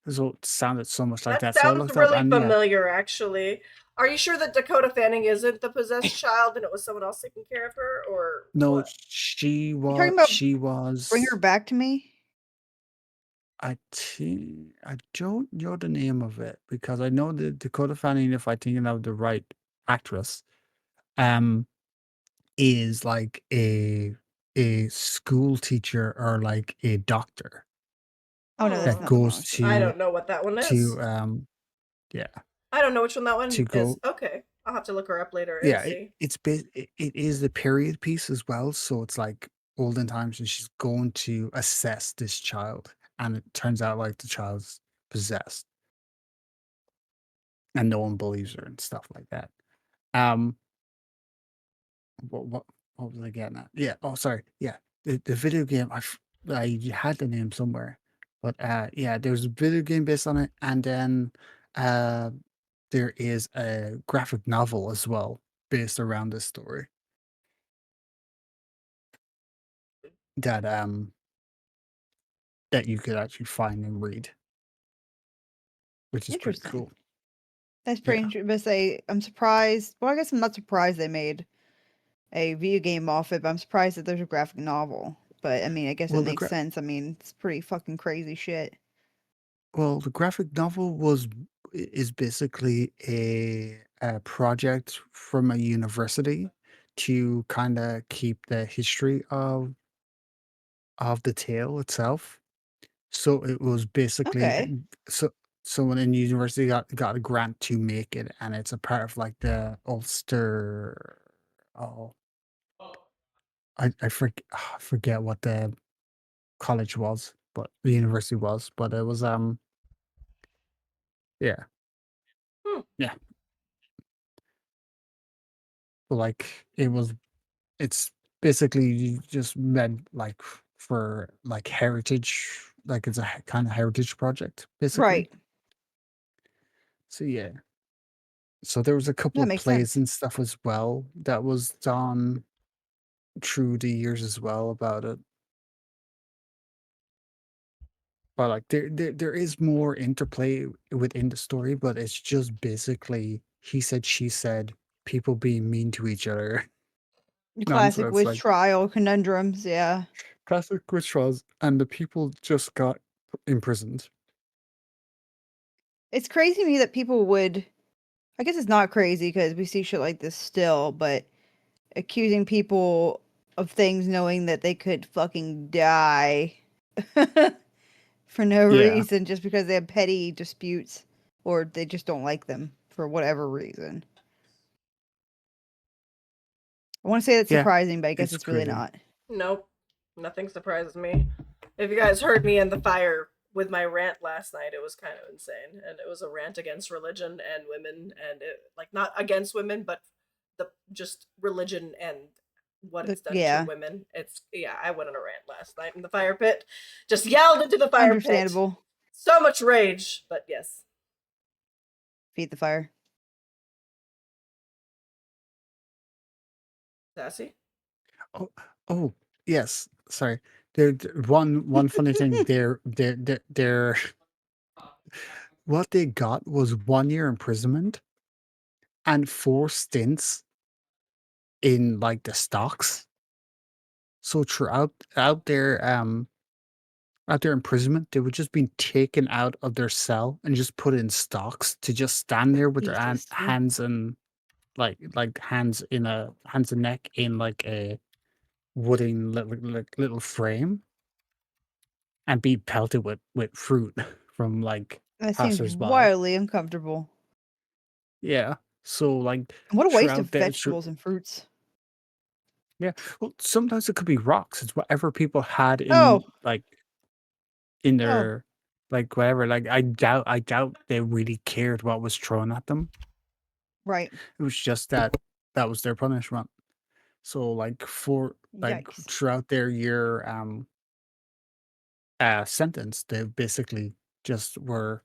So it sounded so much like That that. So I sounds looked up, really and yeah, familiar, actually. Are you sure that Dakota Fanning isn't the possessed child and it was someone else taking care of her, or no, what? You talking about she Bring Her was. Back to Me? I don't know the name of it because I know that Dakota Fanning, if I thinking of the right actress, um, is like a school teacher or like a doctor Oh, no, that's that not the one I goes was thinking I of. don't know what that one to is. yeah I don't know which one that to one is. go Okay. I'll have to look her up later and yeah see. it is the period piece as well, so it's like olden times, and she's going to assess this child, and it turns out like the child's possessed. and no one believes her and stuff like that. Um, what was I getting at? Yeah. Oh, sorry. Yeah, the video game. I had the name somewhere, but yeah, there's a video game based on it, and then uh, there is a graphic novel as well based around this story that that you could actually find and read, which is pretty Interesting. cool. That's pretty Yeah. interesting. But I'm surprised. Well, I guess I'm not surprised they made a video game off it, but I'm surprised that there's a graphic novel. But I mean, I guess it Well, makes sense. I mean, it's pretty fucking crazy shit. the graphic novel is basically a project from a university to kind of keep the history of the tale itself. So it was basically Okay. so someone in university got a grant to make it, and it's a part of like the Ulster. Oh, I forget what the college was, but the university was, but it was yeah, Hmm. yeah, like it's basically just meant like for like heritage, like it's a kind of heritage project basically. Right. So yeah, so there was a couple That of makes plays sense. and stuff as well that was done through the years as well about it. But like there is more interplay within the story, but it's just basically he said, she said, people being mean to each other. The classic Nonsense, witch like trial conundrums. Yeah. classic witch trials, and the people just got imprisoned. It's crazy to me that people would. I guess it's not crazy because we see shit like this still, but accusing people of things knowing that they could fucking die for no Yeah, reason just because they have petty disputes or they just don't like them for whatever reason. I want to say that's yeah, surprising, but I guess it's it's really crazy. not. Nope. Nothing surprises me. If you guys heard me in the fire with my rant last night, it was kind of insane. And it was a rant against religion and women, and it, like, not against women, but the just religion and what it's done to Yeah, women. It's, yeah, I went on a rant last night in the fire pit. Just yelled into the fire pit. understandable. So much rage, but yes. Feed the fire. Sassy? Oh, oh, yes. Sorry. One funny thing. They're what they got was 1 year imprisonment and 4 stints in like the stocks. So throughout out their imprisonment, they were just being taken out of their cell and just put in stocks to just stand there with their Jesus. hands and hands and neck in like a wooden little frame and be pelted with fruit from like That seems passersby. wildly uncomfortable. Yeah. So like And what a waste of throughout the vegetables and fruits. yeah. Well, sometimes it could be rocks. It's whatever people had Oh, in oh, their like whatever. Like I doubt they really cared what was thrown at them. right. It was just that that was their punishment. So like for like Yikes. throughout their year sentence, they basically just were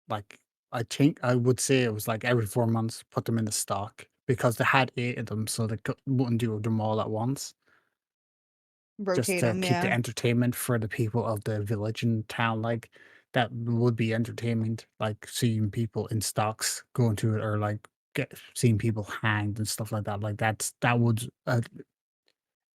like I think I would say it was like every 4 months put them in the stock because they had 8 of them, so they wouldn't do them all at once. Just Rotate to them, keep the yeah. entertainment for the people of the village and town, like, that would be entertainment, like, seeing people in stocks going to it or, like, seeing people hanged and stuff like, that would a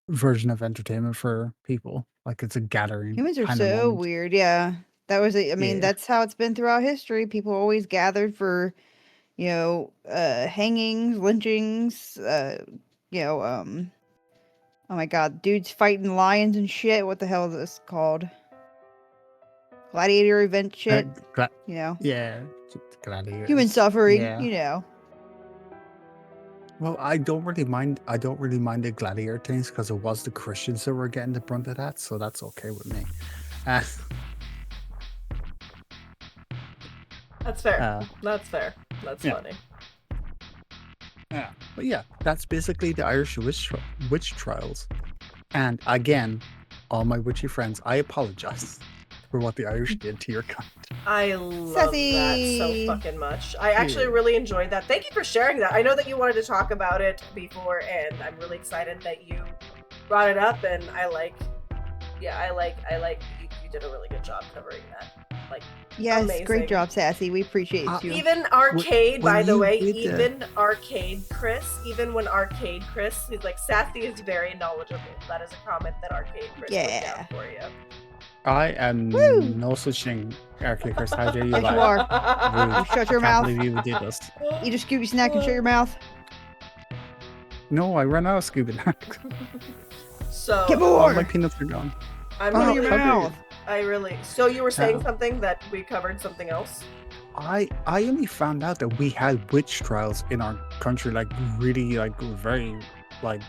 version of entertainment for people, like, it's a gathering Humans are kinda so moment. weird, yeah. I mean, Yeah. that's how it's been throughout history. People always gathered for, hangings, lynchings, oh my god, dudes fighting lions and shit. What the hell is this called? Gladiator event Uh, shit, gla you know. yeah, Human gladiators, suffering, yeah. Well, I don't really mind the gladiator things because it was the Christians that were getting the brunt of that, so that's okay with me. Uh, That's fair. uh That's fair. That's Yeah. funny. Yeah, but yeah, that's basically the Irish witch trials. And again, all my witchy friends, I apologize for what the Irish did to your country. I love that so Sassy! fucking much. I actually Yeah. really enjoyed that. Thank you for sharing that. I know that you wanted to talk about it before, and I'm really excited that you brought it up. And I like you did a really good job covering that. Like, Yes, amazing. great job, Sassy. We appreciate you. Even Arcade, when by the you way, did the- even Arcade Chris, he's like, Sassy is very knowledgeable. That is a comment that Arcade Chris put Yeah. down for you. I am Woo! no such thing, Arcade Chris. How dare you Yes, lie? you are. Rude. You shut your I can't mouth. believe you did this. Eat a Scooby snack and shut your mouth. No, I ran out of Scooby Snacks. So Get All more! my peanuts are gone. I'm Put it in really, your how dare you. mouth. I really. So you were saying Yeah. something that we covered something else? I only found out that we had witch trials in our country, like really, like very, like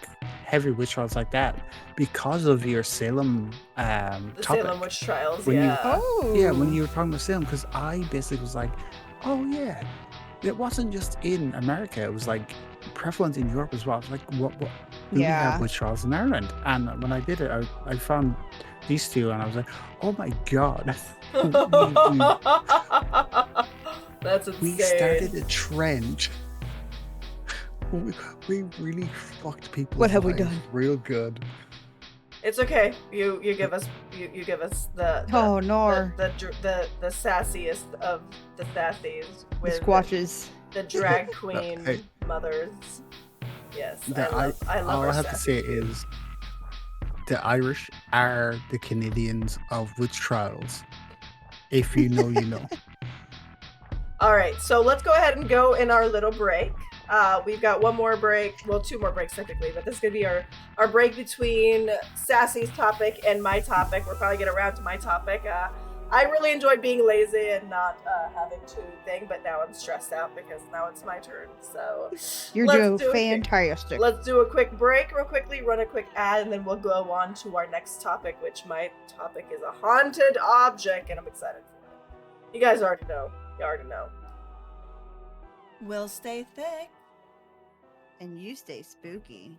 heavy witch trials like that, because of your Salem The topic. Salem witch trials, When you- yeah. Oh! Yeah, when you were talking about Salem, because I basically was like, oh yeah, it wasn't just in America; it was like prevalent in Europe as well. I was like, what? Do we Yeah. have witch trials in Ireland? And when I did it, I found these two, and I was like, oh my god. That's insane. We started a trend. We really fucked people. What have we done? Real good. It's okay. You give us the Oh, nor. the sassiest of the sassies The with squatches. the drag queen Hey. mothers. Yes, The I love all our I have to say sassy. is the Irish are the Canadians of witch trials. If you know, you know. All right, so let's go ahead and go in our little break. We've got one more break, well, two more breaks technically, but this is gonna be our break between Sassy's topic and my topic. We're probably getting around to my topic. I really enjoyed being lazy and not having to thing, but now I'm stressed out because now it's my turn. So You're let's doing do fantastic. Let's do a quick break real quickly, run a quick ad, and then we'll go on to our next topic, which my topic is a haunted object, and I'm excited for it. You guys already know. You already know. We'll stay thick. And you stay spooky.